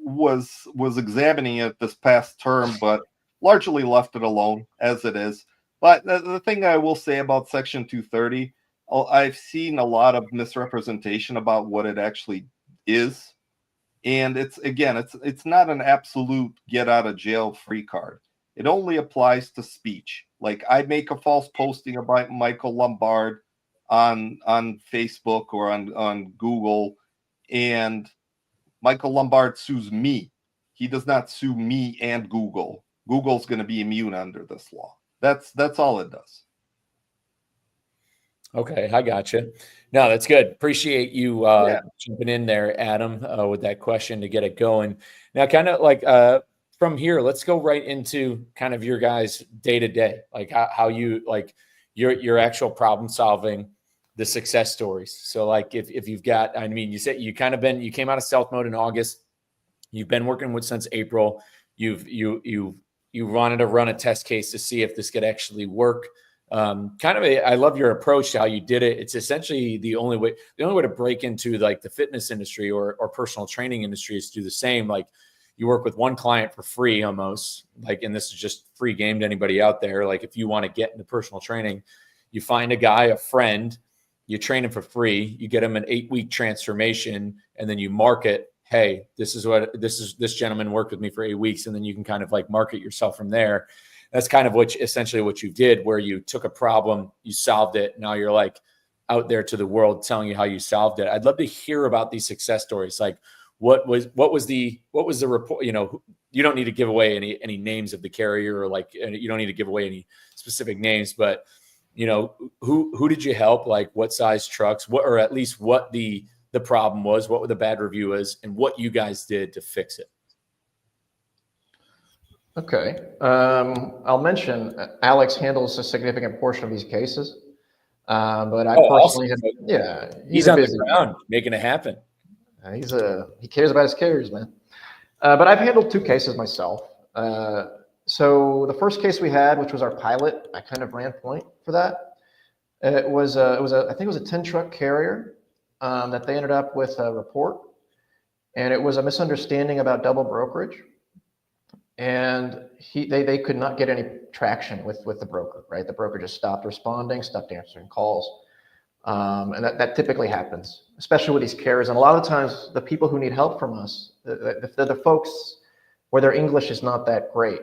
was examining it this past term, but largely left it alone as it is. But the thing I will say about Section 230, I've seen a lot of misrepresentation about what it actually is. And it's not an absolute get out of jail free card. It only applies to speech. Like, I make a false posting about Michael Lombard on Facebook or on Google, and Michael Lombard sues me. He does not sue me and Google. Google's going to be immune under this law. That's all it does. Okay, I got you. No, that's good. Appreciate you jumping in there, Adam, with that question to get it going. Now, kind of like from here, let's go right into kind of your guys' day to day, like how you like your actual problem solving, the success stories. So, like if you've got, you said you came out of stealth mode in August. You've been working with since April. You wanted to run a test case to see if this could actually work. I love your approach to how you did it. It's essentially the only way to break into like the fitness industry or personal training industry is to do the same. Like you work with one client for free almost, like, and this is just free game to anybody out there. Like if you want to get into personal training, you find a guy, a friend, you train him for free, you get him an 8-week transformation, and then you market, hey, this gentleman worked with me for 8 weeks. And then you can kind of like market yourself from there. That's kind of essentially what you did, where you took a problem, you solved it. Now you're like out there to the world telling you how you solved it. I'd love to hear about these success stories. Like what was the report? You don't need to give away any names of the carrier, or like, you don't need to give away any specific names, but who did you help? Like what size trucks, or at least what the problem was, what the bad review was, and what you guys did to fix it. Okay. I'll mention Alex handles a significant portion of these cases. But I personally, awesome. He's on the ground making it happen. He cares about his carriers, man. But I've handled 2 cases myself. So the first case we had, which was our pilot, I kind of ran point for that. I think it was a 10-truck carrier that they ended up with a report, and it was a misunderstanding about double brokerage. And they could not get any traction with the broker, right? The broker just stopped responding, stopped answering calls. And that typically happens, especially with these carriers. And a lot of times the people who need help from us, the folks where their English is not that great.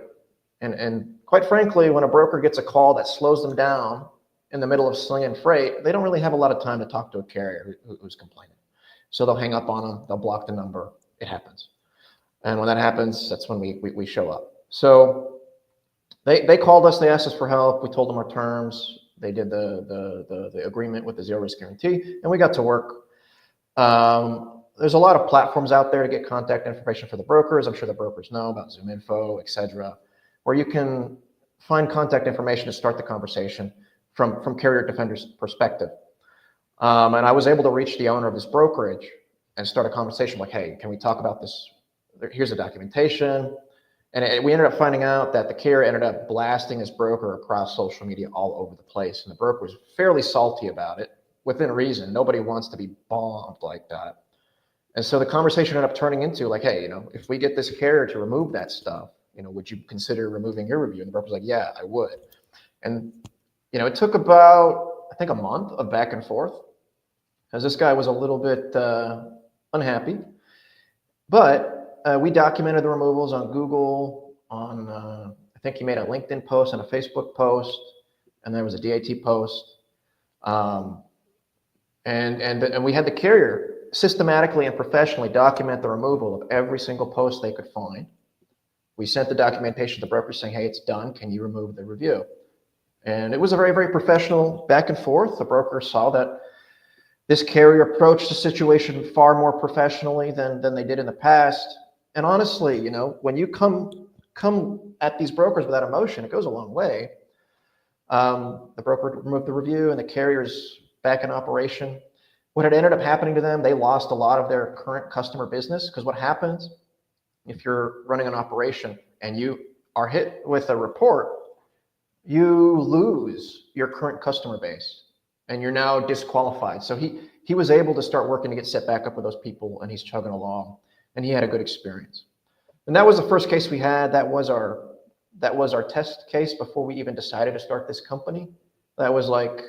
And quite frankly, when a broker gets a call that slows them down in the middle of slinging freight, they don't really have a lot of time to talk to a carrier who's complaining. So they'll hang up on them, they'll block the number. It happens. And when that happens, that's when we show up. So they called us, they asked us for help. We told them our terms. They did the agreement with the zero risk guarantee, and we got to work. There's a lot of platforms out there to get contact information for the brokers. I'm sure the brokers know about ZoomInfo, etc., where you can find contact information to start the conversation from Carrier Defender's perspective. And I was able to reach the owner of this brokerage and start a conversation like, hey, can we talk about this? Here's the documentation. And we ended up finding out that the carrier ended up blasting his broker across social media all over the place. And the broker was fairly salty about it, within reason. Nobody wants to be bombed like that. And so the conversation ended up turning into like, hey, if we get this carrier to remove that stuff, would you consider removing your review? And the broker was like, yeah, I would. And, it took about, I think, a month of back and forth, as this guy was a little bit unhappy. But we documented the removals on Google, I think he made a LinkedIn post and a Facebook post, and there was a DAT post. And we had the carrier systematically and professionally document the removal of every single post they could find. We sent the documentation to the broker saying, hey, it's done. Can you remove the review? And it was a very, very professional back and forth. The broker saw that this carrier approached the situation far more professionally than they did in the past. And honestly, when you come at these brokers without emotion, it goes a long way. The broker removed the review and the carrier's back in operation. What had ended up happening to them, they lost a lot of their current customer business, because what happens if you're running an operation and you are hit with a report, you lose your current customer base and you're now disqualified. So he was able to start working to get set back up with those people, and he's chugging along. And he had a good experience. And that was the first case we had. That was our test case before we even decided to start this company. That was like,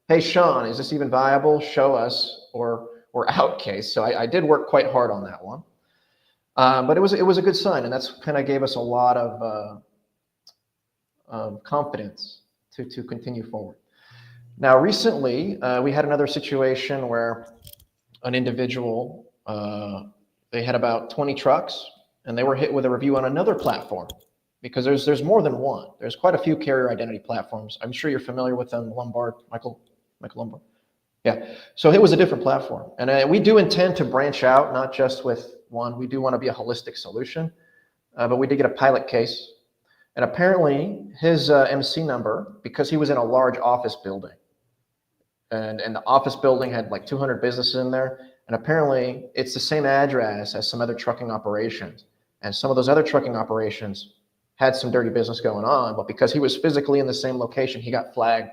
hey, Sean, is this even viable? Show us, or we're out case. So I did work quite hard on that one. But it was a good sign, and that's kind of gave us a lot of confidence to continue forward. Now, recently, we had another situation where an individual, they had about 20 trucks, and they were hit with a review on another platform, because there's more than one. There's quite a few carrier identity platforms. I'm sure you're familiar with them, Lombard, Michael Lombard. Yeah, so it was a different platform. And we do intend to branch out, not just with one. We do want to be a holistic solution, but we did get a pilot case. And apparently his MC number, because he was in a large office building, and the office building had like 200 businesses in there, and apparently it's the same address as some other trucking operations. And some of those other trucking operations had some dirty business going on, but because he was physically in the same location, he got flagged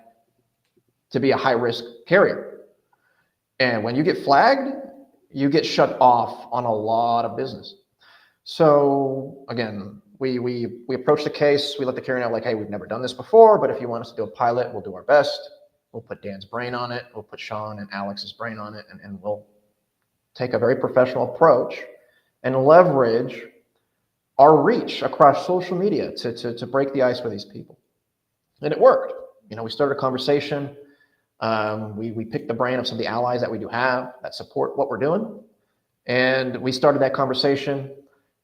to be a high risk carrier. And when you get flagged, you get shut off on a lot of business. So again, we approach the case, we let the carrier know like, hey, we've never done this before, but if you want us to do a pilot, we'll do our best. We'll put Dan's brain on it, we'll put Sean and Alex's brain on it, and we'll take a very professional approach and leverage our reach across social media to break the ice with these people. And it worked. You know, we started a conversation. We picked the brain of some of the allies that we do have that support what we're doing. And we started that conversation.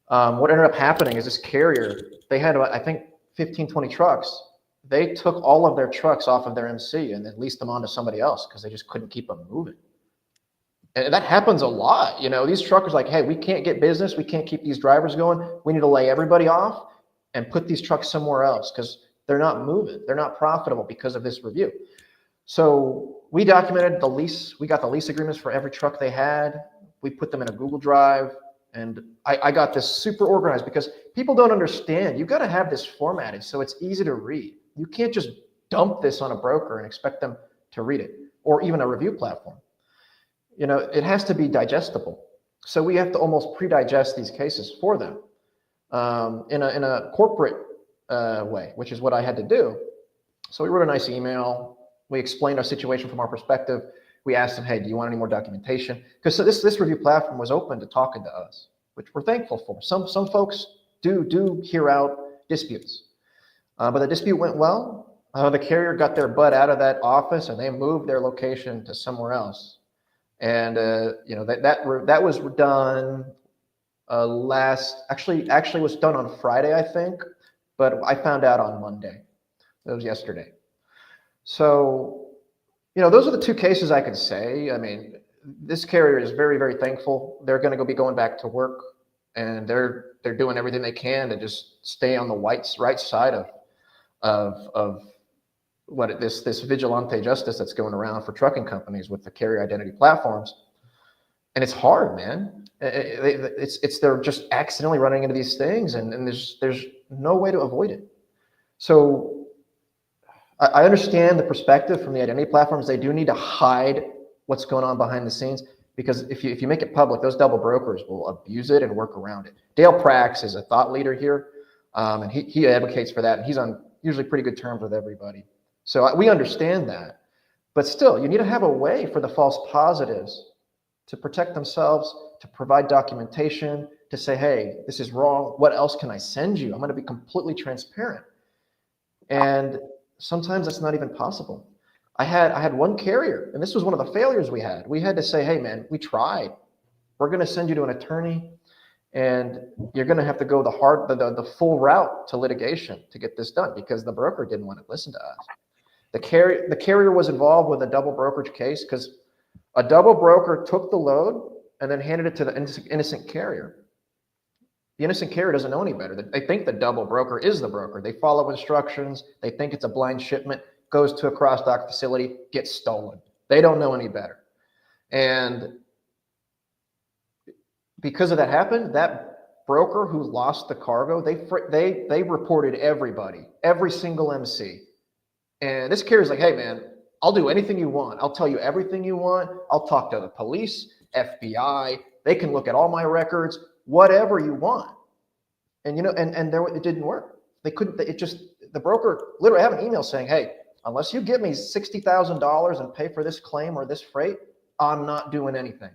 What ended up happening is this carrier, they had, I think, 15, 20 trucks. They took all of their trucks off of their MC and then leased them on to somebody else because they just couldn't keep them moving. And that happens a lot. You know, these truckers like, hey, we can't get business. We can't keep these drivers going. We need to lay everybody off and put these trucks somewhere else because they're not moving. They're not profitable because of this review. So we documented the lease. We got the lease agreements for every truck they had. We put them in a Google Drive. And I got this super organized because people don't understand. You've got to have this formatted so it's easy to read. You can't just dump this on a broker and expect them to read it, or even a review platform. You know, it has to be digestible. So we have to almost pre-digest these cases for them in a corporate way, which is what I had to do. So we wrote a nice email. We explained our situation from our perspective. We asked them, hey, do you want any more documentation? Because this review platform was open to talking to us, which we're thankful for. Some folks do hear out disputes, but the dispute went well. The carrier got their butt out of that office and they moved their location to somewhere else. And you know, that was done actually was done on Friday, I think, but I found out on Monday. It was yesterday. So, you know, those are the two cases I could say. I mean, this carrier is very, very thankful. They're going to be going back to work, and they're doing everything they can to just stay on the right side of what this vigilante justice that's going around for trucking companies with the carrier identity platforms. And it's hard, man. They're just accidentally running into these things, and there's no way to avoid it. So I understand the perspective from the identity platforms. They do need to hide what's going on behind the scenes, because if you make it public, those double brokers will abuse it and work around it. Dale Prax is a thought leader here, and he advocates for that, and he's on usually pretty good terms with everybody. So we understand that, but still, you need to have a way for the false positives to protect themselves, to provide documentation, to say, hey, this is wrong. What else can I send you? I'm going to be completely transparent. And sometimes that's not even possible. I had one carrier, and this was one of the failures we had. We had to say, hey, man, we tried. We're going to send you to an attorney, and you're going to have to go the full route to litigation to get this done, because the broker didn't want to listen to us. The carrier was involved with a double brokerage case because a double broker took the load and then handed it to the innocent carrier. The innocent carrier doesn't know any better. They think the double broker is the broker. They follow instructions. They think it's a blind shipment, goes to a cross-dock facility, gets stolen. They don't know any better. And because of that happened, that broker who lost the cargo, they reported everybody, every single MC. And this carrier's like, hey, man, I'll do anything you want. I'll tell you everything you want. I'll talk to the police, FBI. They can look at all my records, whatever you want. And, you know, and there, it didn't work. They couldn't, the broker literally have an email saying, hey, unless you give me $60,000 and pay for this claim or this freight, I'm not doing anything.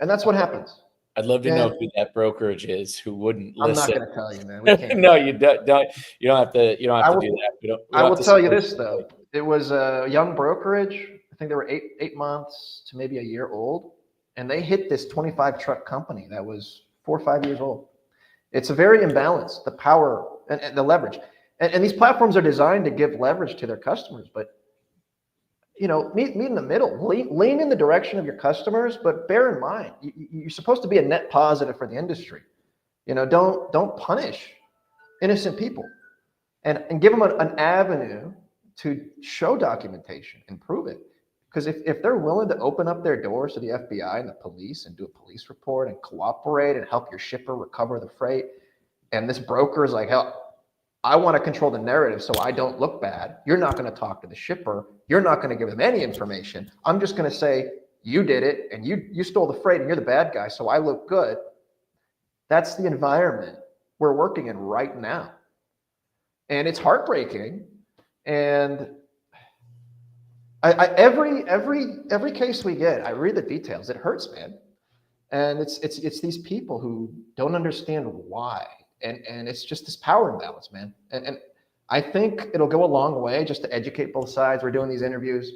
And that's what happens. I'd love to know who that brokerage is who wouldn't listen. I'm not going to tell you, man. We can't. No, you don't have to do that. I will tell you this, though. It was a young brokerage. I think they were eight months to maybe a year old. And they hit this 25 truck company that was 4 or 5 years old. It's a very imbalanced, the power and the leverage. And these platforms are designed to give leverage to their customers, but you know, meet in the middle, lean in the direction of your customers, but bear in mind, you're supposed to be a net positive for the industry. You know, don't punish innocent people, and give them an avenue to show documentation and prove it. Because if they're willing to open up their doors to the FBI and the police and do a police report and cooperate and help your shipper recover the freight, and this broker is like, hell, I want to control the narrative so I don't look bad. You're not going to talk to the shipper. You're not going to give them any information. I'm just going to say, you did it and you stole the freight and you're the bad guy, so I look good. That's the environment we're working in right now. And it's heartbreaking. And every case we get, I read the details. It hurts, man. And it's these people who don't understand why. And it's just this power imbalance, man. And I think it'll go a long way just to educate both sides. We're doing these interviews.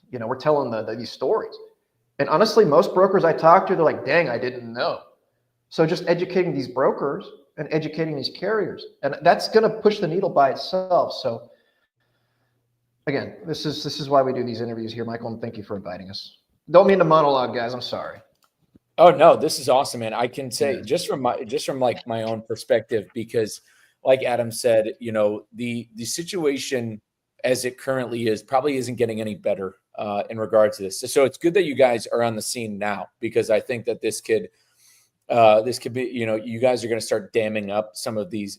You know, we're telling these stories. And honestly, most brokers I talk to, they're like, dang, I didn't know. So just educating these brokers and educating these carriers. And that's going to push the needle by itself. So again, this is why we do these interviews here, Michael, and thank you for inviting us. Don't mean to monologue, guys. I'm sorry. Oh no, this is awesome, man. I can say just from like my own perspective, because like Adam said, you know, the situation as it currently is probably isn't getting any better in regards to this. So it's good that you guys are on the scene now, because I think that this could be, you know, you guys are going to start damming up some of these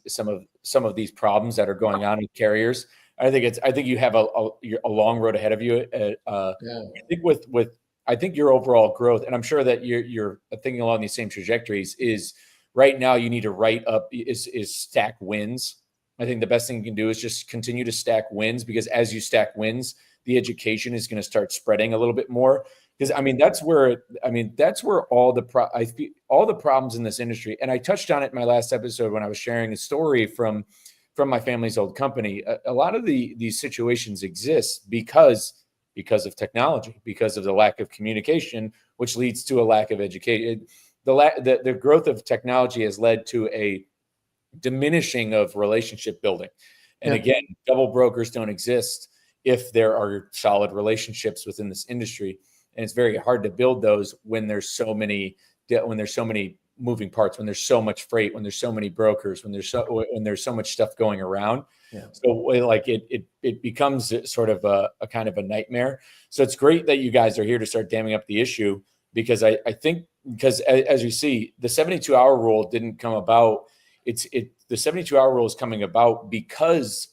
problems that are going on with carriers. I think you have a long road ahead of you. I think I think your overall growth, and I'm sure that you're thinking along these same trajectories, is right now you need to write up is stack wins. I think the best thing you can do is just continue to stack wins, because as you stack wins, the education is going to start spreading a little bit more. Because that's where all the problems in this industry, and I touched on it in my last episode when I was sharing a story from my family's old company. A lot of these situations exist because of technology, because of the lack of communication, which leads to a lack of education. The growth of technology has led to a diminishing of relationship building. And again, double brokers don't exist if there are solid relationships within this industry. And it's very hard to build those when there's so many moving parts, when there's so much freight, when there's so many brokers, when there's so much stuff going around. So like it becomes sort of a kind of a nightmare. So it's great that you guys are here to start damming up the issue, because I think, because as you see, the 72-hour rule didn't come about. The 72-hour rule is coming about because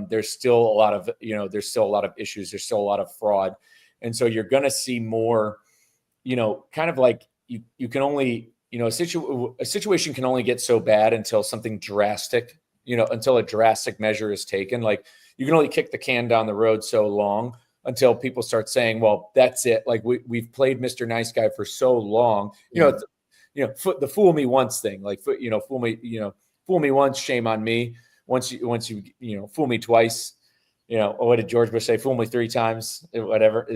there's still a lot of issues. There's still a lot of fraud. And so you're going to see more, kind of like you can only, a situation can only get so bad until something drastic, until a drastic measure is taken. Like you can only kick the can down the road so long until people start saying, well, that's it. Like we've played Mr. Nice Guy for so long, the fool me once thing, like, fool me once, shame on me. Once you fool me twice, or what did George Bush say? Fool me 3 times, whatever.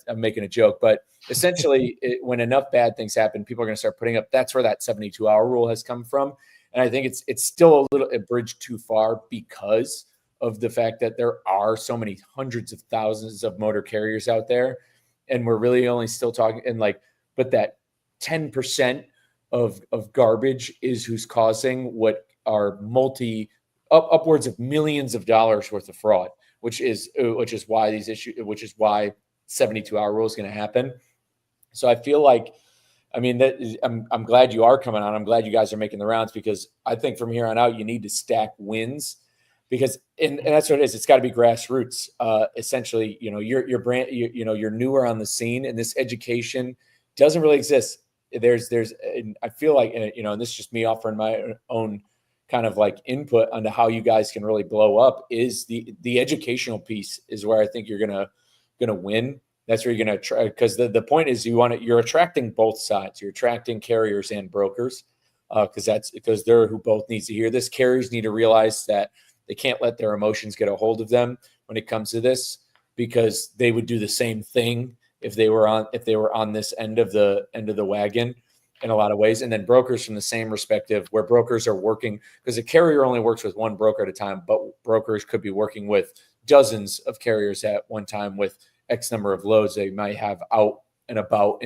I'm making a joke, but essentially, when enough bad things happen, people are going to start putting up. That's where that 72-hour rule has come from, and I think it's still a bridge too far because of the fact that there are so many hundreds of thousands of motor carriers out there, and we're really only still talking but that 10% of garbage is who's causing what are upwards of millions of dollars worth of fraud. Which is why 72-hour rule is going to happen. So I feel like, I'm glad you are coming on. I'm glad you guys are making the rounds, because I think from here on out, you need to stack wins, because, and that's what it is. It's got to be grassroots. Essentially, your brand, you're newer on the scene, and this education doesn't really exist. I feel like, and this is just me offering my own kind of like input onto how you guys can really blow up, is the educational piece is where I think you're gonna win. That's where you're gonna try, because the point is you're attracting both sides. You're attracting carriers and brokers, because they're who both needs to hear this. Carriers need to realize that they can't let their emotions get a hold of them when it comes to this, because they would do the same thing if they were on this end of the wagon in a lot of ways. And then brokers from the same perspective, where brokers are working, because a carrier only works with one broker at a time, but brokers could be working with dozens of carriers at one time with X number of loads they might have out and about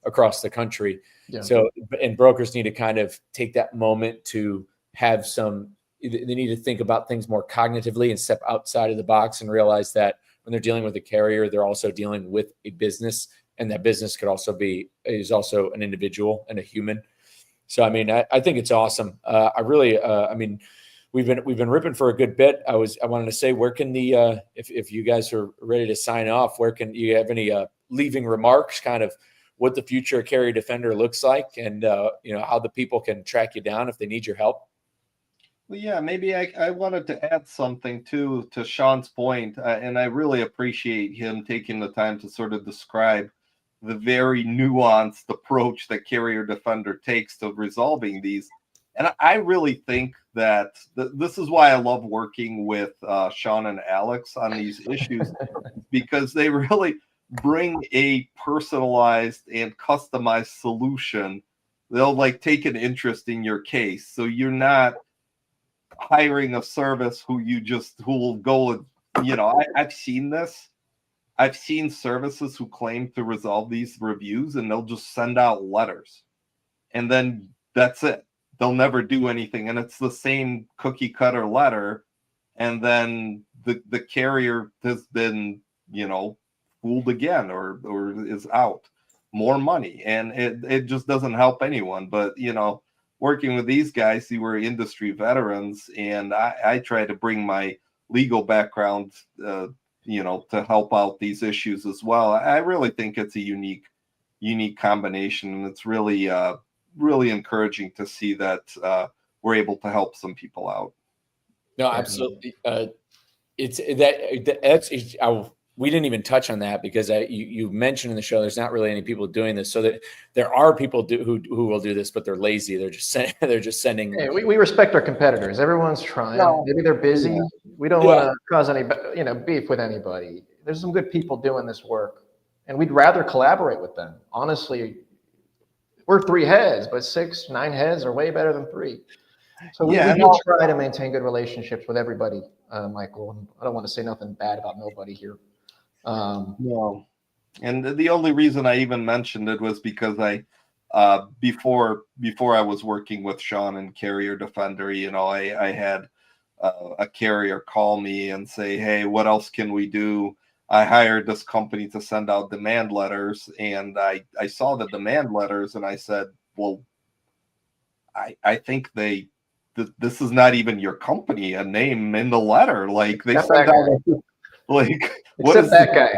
across the country. So, and brokers need to kind of take that moment to have they need to think about things more cognitively and step outside of the box and realize that when they're dealing with a carrier, they're also dealing with a business. And that business is also an individual and a human. So, I think it's awesome. we've been ripping for a good bit. I wanted to say, where can the if you guys are ready to sign off, where can you have any leaving remarks, kind of what the future of Carrier Defender looks like, and how the people can track you down if they need your help? Well, yeah, maybe I wanted to add something too to Sean's point, and I really appreciate him taking the time to sort of describe the very nuanced approach that Carrier Defender takes to resolving these. And I really think that this is why I love working with Sean and Alex on these issues, because they really bring a personalized and customized solution. They'll like take an interest in your case, so you're not hiring a service who will go and I've seen this. I've seen services who claim to resolve these reviews, and they'll just send out letters, and then that's it. They'll never do anything, and it's the same cookie cutter letter, and then the carrier has been fooled again, or is out more money, and it just doesn't help anyone. But working with these guys who were industry veterans, and I try to bring my legal background to help out these issues as well. I really think it's a unique combination, and it's really really encouraging to see that we're able to help some people out. No, absolutely. We didn't even touch on that, because you mentioned in the show there's not really any people doing this. So that there are people who will do this, but they're lazy. They're just sending. Hey, we respect our competitors. Everyone's trying. No. Maybe they're busy. Yeah. We don't want to cause any beef with anybody. There's some good people doing this work, and we'd rather collaborate with them. Honestly, we're 3 heads, but 6, 9 heads are way better than 3. So we do try to maintain good relationships with everybody, Michael. And I don't want to say nothing bad about nobody here. No. And the only reason I even mentioned it was because I before I was working with Sean and Carrier Defender, I had a carrier call me and say, hey, what else can we do? I hired this company to send out demand letters, and I saw the demand letters, and I said, well, I think this is not even your company, a name in the letter. Like, they sent out like, what is that guy?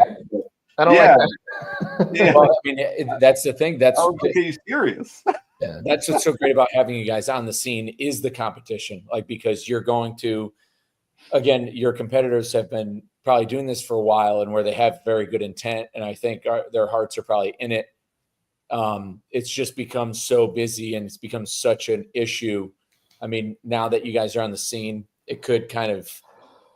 I don't like that. Yeah. Well, I mean, that's the thing. That's he's serious. Yeah, that's what's so great about having you guys on the scene is the competition. Like, because you're going to, again, your competitors have been probably doing this for a while, and where they have very good intent, and I think their hearts are probably in it. It's just become so busy, and it's become such an issue. I mean, now that you guys are on the scene, it could kind of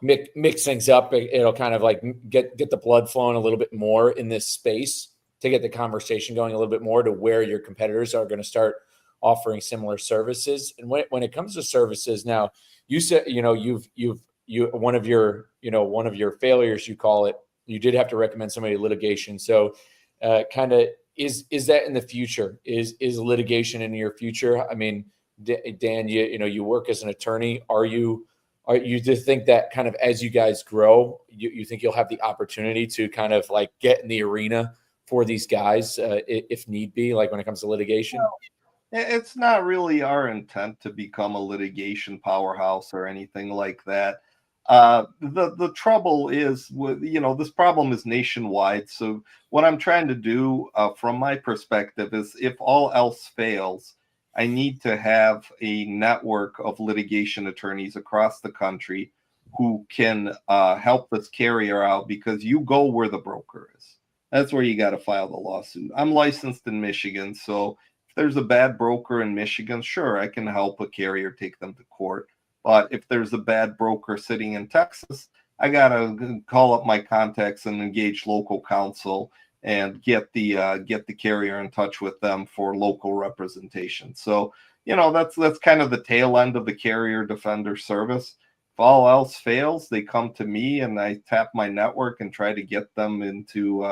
mix things up. It'll kind of like get the blood flowing a little bit more in this space to get the conversation going a little bit more to where your competitors are going to start offering similar services. And when it comes to services, now you said, one of your failures, you call it, you did have to recommend somebody to litigation. So kind of is that in the future? Is litigation in your future? I mean, Dan, you work as an attorney. Are you just think that kind of as you guys grow, you think you'll have the opportunity to kind of like get in the arena for these guys if need be, like when it comes to litigation? No, it's not really our intent to become a litigation powerhouse or anything like that. The trouble is with, this problem is nationwide. So what I'm trying to do from my perspective is, if all else fails, I need to have a network of litigation attorneys across the country who can help this carrier out, because you go where the broker is. That's where you got to file the lawsuit. I'm licensed in Michigan, so if there's a bad broker in Michigan, sure, I can help a carrier take them to court. But if there's a bad broker sitting in Texas, I got to call up my contacts and engage local counsel and get the carrier in touch with them for local representation. So, that's kind of the tail end of the Carrier Defender service. If all else fails, they come to me, and I tap my network and try to get them into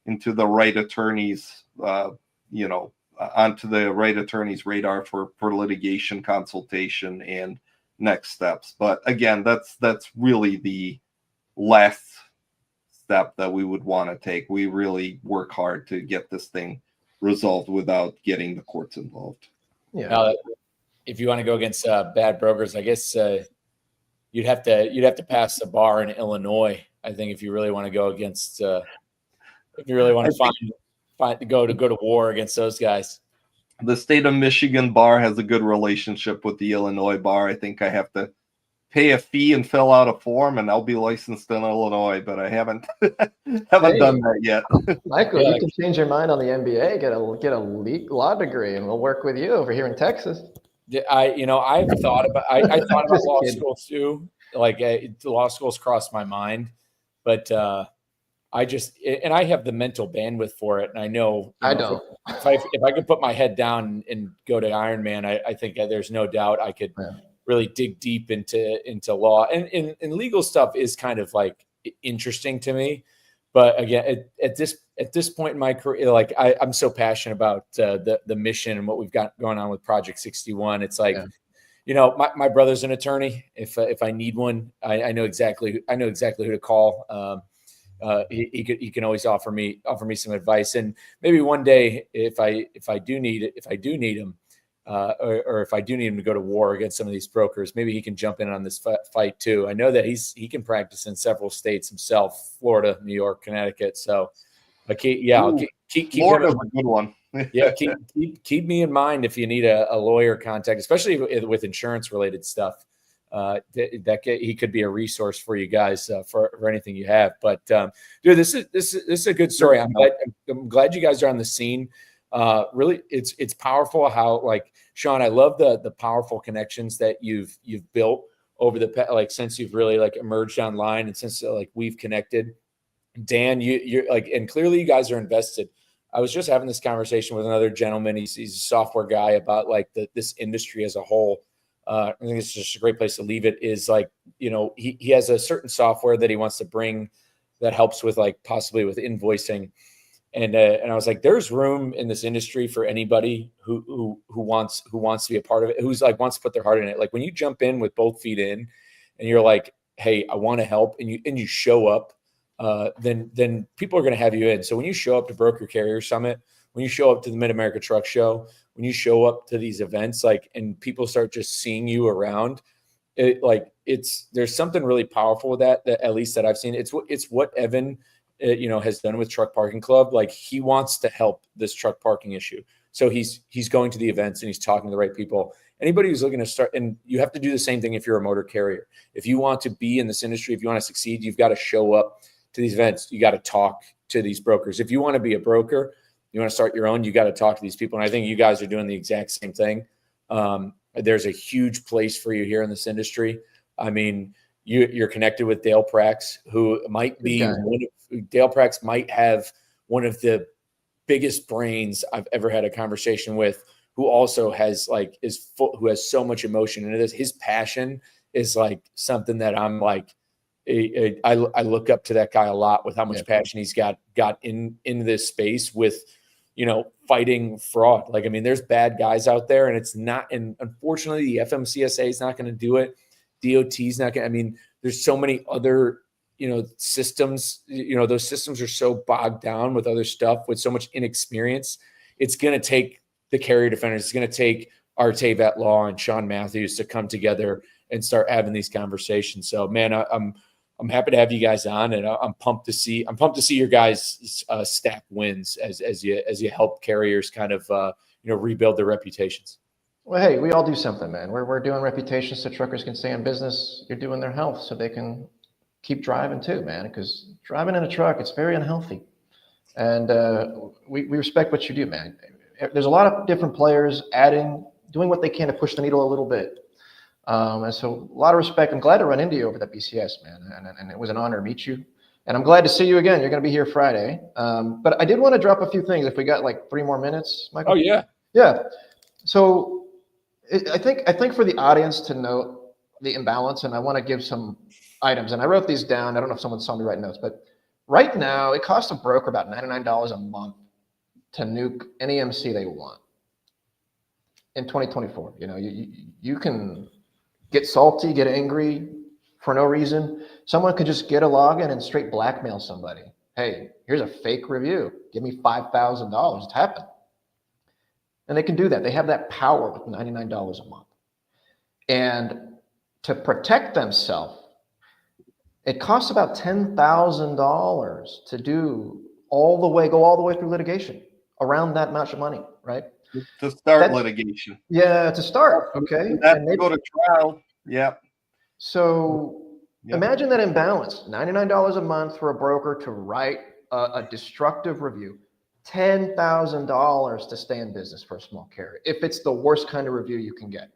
the right attorneys, onto the right attorney's radar for litigation consultation and next steps. But again, that's really the last step that we would want to take. We really work hard to get this thing resolved without getting the courts involved. Yeah. Now, if you want to go against bad brokers, I guess you'd have to pass the bar in Illinois, I think, if you really want to go against if you really want to go to war against those guys. The state of Michigan bar has a good relationship with the Illinois bar. I think I have to pay a fee and fill out a form, and I'll be licensed in Illinois, but I haven't done that yet. Michael, you can change your mind on the NBA, get a law degree, and we'll work with you over here in Texas. I've thought about law school too. Like law schools crossed my mind, but I have the mental bandwidth for it, and I know I don't. If I could put my head down and go to Ironman, I think there's no doubt I could really dig deep into law, and legal stuff is kind of like interesting to me. But again, at this point in my career, like I'm so passionate about the mission and what we've got going on with Project 61. It's like, my brother's an attorney. If I need one, I know exactly who to call. He can always offer me some advice, and maybe one day if I do need him, or if I do need him to go to war against some of these brokers, maybe he can jump in on this fight too. I know that he can practice in several states himself: Florida, New York, Connecticut. So, I'll keep Florida's a good one. keep me in mind if you need a lawyer contact, especially with insurance related stuff. He could be a resource for you guys for anything you have. But dude, this is a good story. I'm glad you guys are on the scene. Really, it's powerful how, like, Sean, I love the powerful connections that you've built over since you've really like emerged online, and since like we've connected. Dan, you're like, and clearly you guys are invested. I was just having this conversation with another gentleman. He's a software guy about like this industry as a whole. I think it's just a great place to leave it. Is like, he has a certain software that he wants to bring that helps with like possibly with invoicing. And I was like, there's room in this industry for anybody who wants to be a part of it, who's like wants to put their heart in it. Like when you jump in with both feet in, and you're like, hey, I want to help, and you show up, then people are going to have you in. So when you show up to Broker Carrier Summit, when you show up to the Mid America Truck Show, when you show up to these events, like, and people start just seeing you around, there's something really powerful with that at least that I've seen. It's what Evan has done with Truck Parking Club. Like, he wants to help this truck parking issue. So he's going to the events and he's talking to the right people. Anybody who's looking to start, and you have to do the same thing if you're a motor carrier. If you want to be in this industry, if you want to succeed, you've got to show up to these events. You got to talk to these brokers. If you want to be a broker, you want to start your own, you got to talk to these people. And I think you guys are doing the exact same thing. There's a huge place for you here in this industry. I mean, you're connected with Dale Prax, who might be Dale Prax might have one of the biggest brains I've ever had a conversation with, who also has who has so much emotion into this. His passion is like something that I'm like, I look up to that guy a lot with how much passion he's got in this space with, fighting fraud. Like, I mean, there's bad guys out there, and it's not, and unfortunately the FMCSA is not going to do it. DOT's not going to, I mean, there's so many other, systems, those systems are so bogged down with other stuff, with so much inexperience. It's going to take the carrier defenders. It's going to take Artaev at Law and Sean Matthews to come together and start having these conversations. So, man, I'm happy to have you guys on, and I'm pumped to see your guys stack wins as you help carriers kind of rebuild their reputations. Well, hey, we all do something, man. We're doing reputations so truckers can stay in business. You're doing their health so they can keep driving too, man. Because driving in a truck, it's very unhealthy. And we respect what you do, man. There's a lot of different players doing what they can to push the needle a little bit. And so a lot of respect. I'm glad to run into you over at BCS, man. And it was an honor to meet you. And I'm glad to see you again. You're going to be here Friday. But I did want to drop a few things if we got like 3 more minutes, Michael. Oh, yeah. Yeah. So I think for the audience to note the imbalance, and I want to give some items, and I wrote these down. I don't know if someone saw me write notes, but right now it costs a broker about $99 a month to nuke any MC they want in 2024. You can get salty, get angry for no reason. Someone could just get a login and straight blackmail somebody. Hey, here's a fake review. Give me $5,000. It's happened. And they can do that. They have that power with $99 a month. And to protect themselves, it costs about $10,000 to go all the way through litigation around that much money, right? To start litigation. Yeah, to start. Okay. And to go to trial. Yeah. So imagine that imbalance, $99 a month for a broker to write a destructive review, $10,000 to stay in business for a small carrier. If it's the worst kind of review you can get.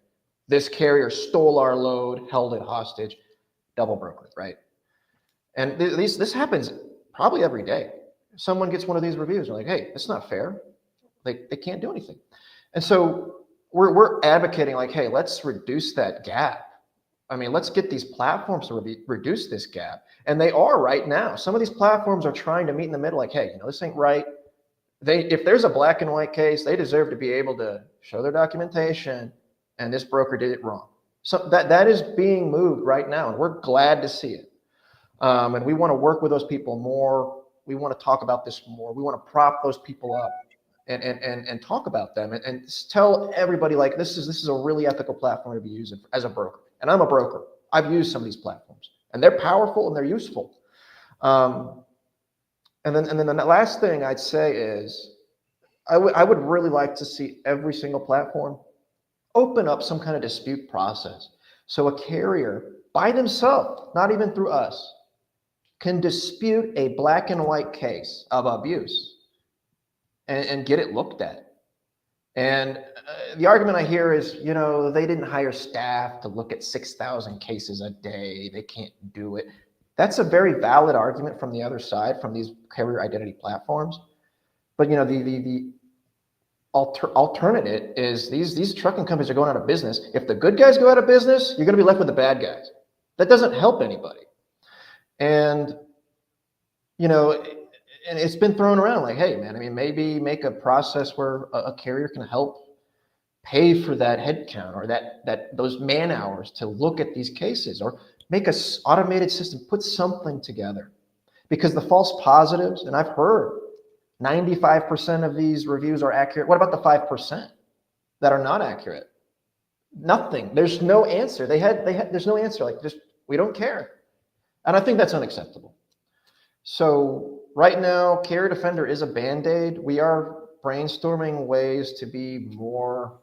This carrier stole our load, held it hostage, double brokered, right? And this happens probably every day. Someone gets one of these reviews, they're like, hey, it's not fair. They can't do anything. And so we're advocating like, hey, let's reduce that gap. I mean, let's get these platforms to reduce this gap. And they are right now. Some of these platforms are trying to meet in the middle like, hey, this ain't right. If there's a black and white case, they deserve to be able to show their documentation, and this broker did it wrong. So that is being moved right now, and we're glad to see it. And we want to work with those people more. We want to talk about this more. We want to prop those people up and talk about them and tell everybody like this is a really ethical platform to be using as a broker. And I'm a broker. I've used some of these platforms, and they're powerful and they're useful. And then the last thing I'd say is I would really like to see every single platform open up some kind of dispute process. So a carrier by themselves, not even through us, can dispute a black and white case of abuse and get it looked at. And the argument I hear is, they didn't hire staff to look at 6,000 cases a day. They can't do it. That's a very valid argument from the other side, from these carrier identity platforms. But the alternative is these trucking companies are going out of business. If the good guys go out of business, you're going to be left with the bad guys. That doesn't help anybody. And and it's been thrown around like, hey, man, I mean, maybe make a process where a carrier can help pay for that headcount or those man hours to look at these cases, or make a automated system, put something together. Because the false positives, and I've heard 95% of these reviews are accurate. What about the 5% that are not accurate? Nothing. There's no answer. There's no answer. Like, just, we don't care. And I think that's unacceptable. So right now, Carrier Defender is a Band-Aid. We are brainstorming ways to be more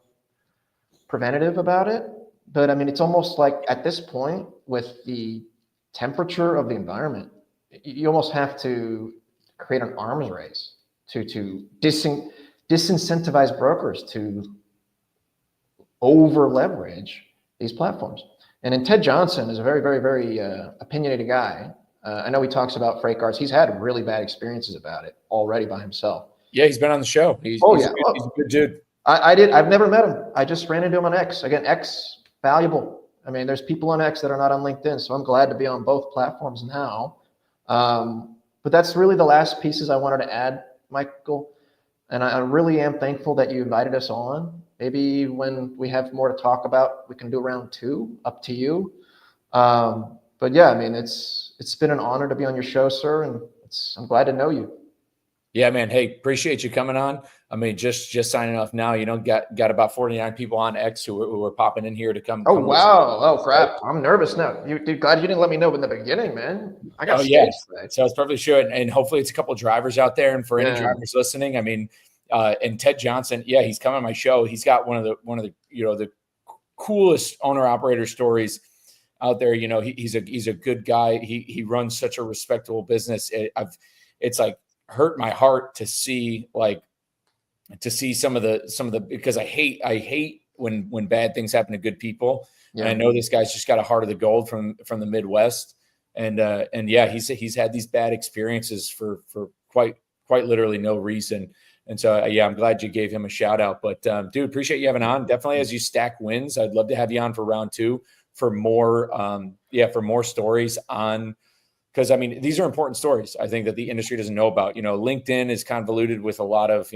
preventative about it. But I mean, it's almost like at this point, with the temperature of the environment, you almost have to create an arms race to disincentivize brokers to over leverage these platforms. And then Ted Johnson is a very, very, very opinionated guy. I know he talks about freight cars. He's had really bad experiences about it already by himself. Yeah, he's been on the show. He's a good dude. I've never met him. I just ran into him on X. Again, X, valuable. I mean, there's people on X that are not on LinkedIn, so I'm glad to be on both platforms now. But that's really the last pieces I wanted to add, Michael. And I really am thankful that you invited us on. Maybe when we have more to talk about, we can do round 2, up to you. But yeah, I mean, it's been an honor to be on your show, sir, and I'm glad to know you. Yeah, man. Hey, appreciate you coming on. I mean, just signing off now. Got about 49 people on X who are popping in here to come. Oh, wow. Oh, crap. I'm nervous now. Dude, glad you didn't let me know in the beginning, man. I got yeah. So it's perfectly sure, and hopefully it's a couple of drivers out there. And for any drivers listening, I mean, and Ted Johnson, he's coming on my show. He's got one of the the coolest owner operator stories out there. He's a good guy. He runs such a respectable business. It's like hurt my heart to see some of the because I hate when bad things happen to good people. Yeah. And I know this guy's just got a heart of the gold from the Midwest. And he's had these bad experiences for quite literally no reason. And so, I'm glad you gave him a shout out. But dude, appreciate you having on. Definitely, as you stack wins, I'd love to have you on for round 2 for more, for more stories on, because I mean, these are important stories. I think that the industry doesn't know about. LinkedIn is convoluted with a lot of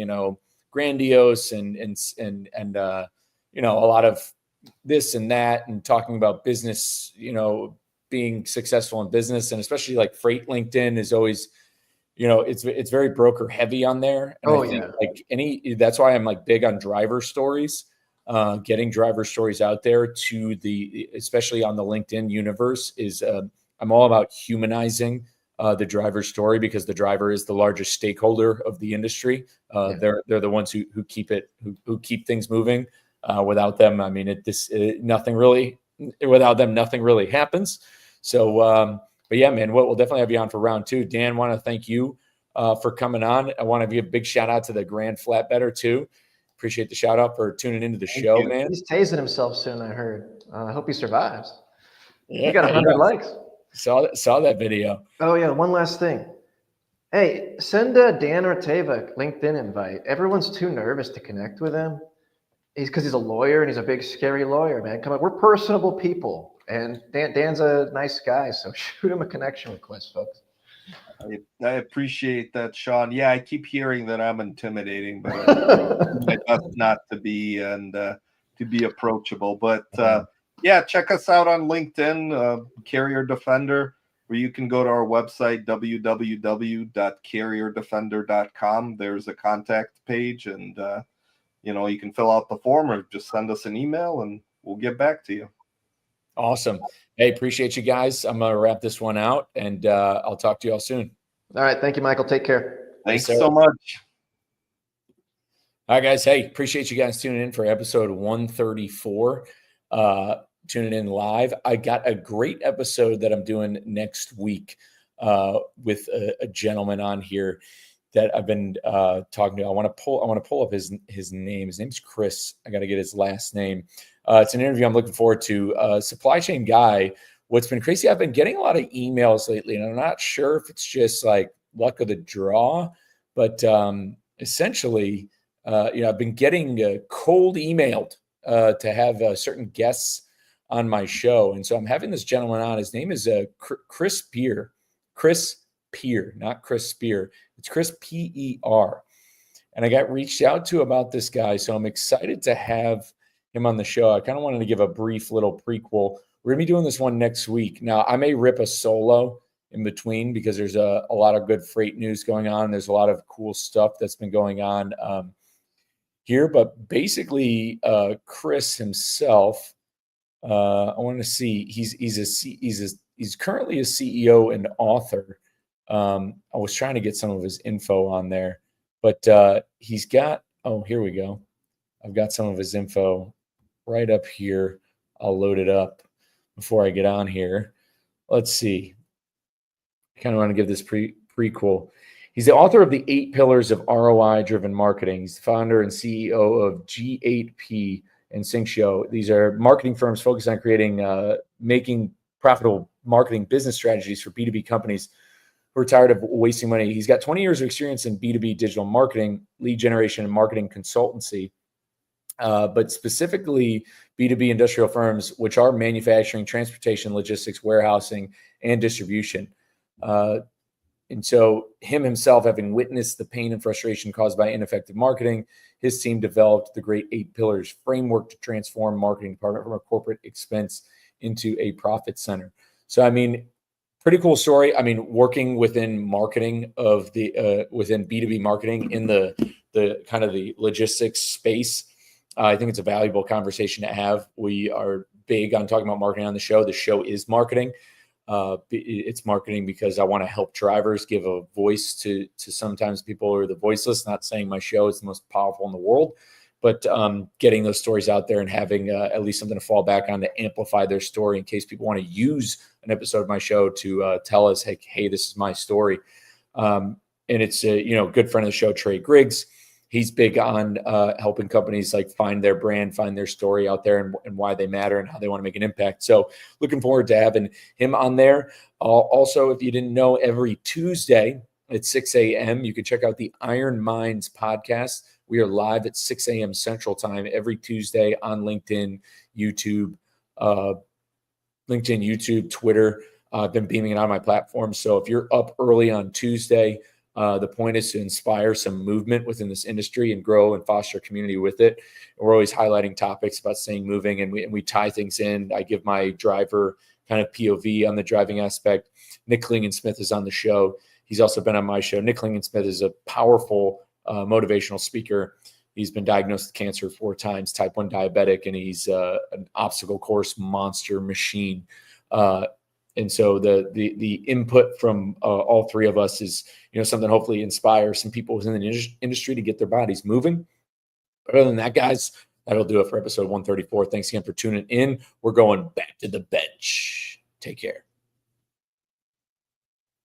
grandiose and a lot of this and that, and talking about business, being successful in business, and especially like freight LinkedIn is always. It's very broker heavy on there. And that's why I'm like big on driver stories. getting driver stories out there to especially on the LinkedIn universe is I'm all about humanizing the driver story, because the driver is the largest stakeholder of the industry. They're the ones who keep things moving. Without them, I mean, without them, nothing really happens. So, but yeah, man, we'll definitely have you on for round 2. Dan, want to thank you for coming on. I want to give a big shout out to the Grand Flatbetter too. Appreciate the shout out for tuning into the show, man. He's tasing himself soon, I heard. I hope he survives. He got 100 likes. Saw that video. Oh yeah, one last thing. Hey, send Dan Artaev a LinkedIn invite. Everyone's too nervous to connect with him. Because he's a lawyer and he's a big scary lawyer, man. Come on, we're personable people, and Dan's a nice guy, so shoot him a connection request, folks. I appreciate that, Sean. Yeah, I keep hearing that I'm intimidating, but my best not to be, and to be approachable. But yeah, check us out on LinkedIn, Carrier Defender, where you can go to our website, www.carrierdefender.com. There's a contact page, and you can fill out the form or just send us an email, and we'll get back to you. Awesome. Hey, appreciate you guys. I'm going to wrap this one out, and I'll talk to you all soon. All right. Thank you, Michael. Take care. Thanks so much. All right, guys. Hey, appreciate you guys tuning in for episode 134. Tuning in live. I got a great episode that I'm doing next week with a gentleman on here that I've been talking to. I want to pull up his name. His name's Chris. I got to get his last name. It's an interview I'm looking forward to. Supply chain guy. What's been crazy, I've been getting a lot of emails lately, and I'm not sure if it's just like luck of the draw, but essentially, I've been getting cold emailed to have certain guests on my show. And so I'm having this gentleman on. His name is Chris Peer. Chris Peer, not Chris Spear. It's Chris P-E-R. And I got reached out to about this guy. So I'm excited to have him on the show. I kind of wanted to give a brief little prequel. We're going to be doing this one next week. Now, I may rip a solo in between because there's a lot of good freight news going on. There's a lot of cool stuff that's been going on here. But basically, Chris himself, I want to see, he's currently a CEO and author. I was trying to get some of his info on there, but he's got, here we go. I've got some of his info right up here. I'll load it up before I get on here. Let's see. I kind of want to give this prequel. He's the author of the 8 Pillars of ROI-Driven Marketing. He's the founder and CEO of G8P and Synxio. These are marketing firms focused on making profitable marketing business strategies for B2B companies who are tired of wasting money. He's got 20 years of experience in B2B digital marketing, lead generation, and marketing consultancy, but specifically B2B industrial firms, which are manufacturing, transportation, logistics, warehousing, and distribution. And so himself, having witnessed the pain and frustration caused by ineffective marketing, his team developed the great 8 Pillars framework to transform marketing department from a corporate expense into a profit center. So, I mean, pretty cool story. I mean, working within marketing of within B2B marketing in the kind of the logistics space, I think it's a valuable conversation to have. We are big on talking about marketing on the show. The show is marketing. It's marketing because I want to help drivers give a voice to sometimes people who are the voiceless. Not saying my show is the most powerful in the world, but getting those stories out there and having at least something to fall back on to amplify their story in case people want to use an episode of my show to tell us, hey, this is my story. And it's a good friend of the show, Trey Griggs. He's big on helping companies like find their brand, find their story out there and why they matter and how they want to make an impact. So looking forward to having him on there. Also, if you didn't know, every Tuesday at 6 a.m., you can check out the Iron Minds podcast. We are live at 6 a.m. Central Time every Tuesday on LinkedIn, YouTube, Twitter. I've been beaming it on my platform. So if you're up early on Tuesday, the point is to inspire some movement within this industry and grow and foster a community with it. We're always highlighting topics about staying moving, and we tie things in. I give my driver kind of POV on the driving aspect. Nick Klingensmith is on the show. He's also been on my show. Nick Klingensmith is a powerful motivational speaker. He's been diagnosed with cancer 4 times, type 1 diabetic, and he's an obstacle course monster machine. And so the input from all 3 of us is, something hopefully inspires some people within the industry to get their bodies moving. But other than that, guys, that'll do it for episode 134. Thanks again for tuning in. We're going back to the bench. Take care.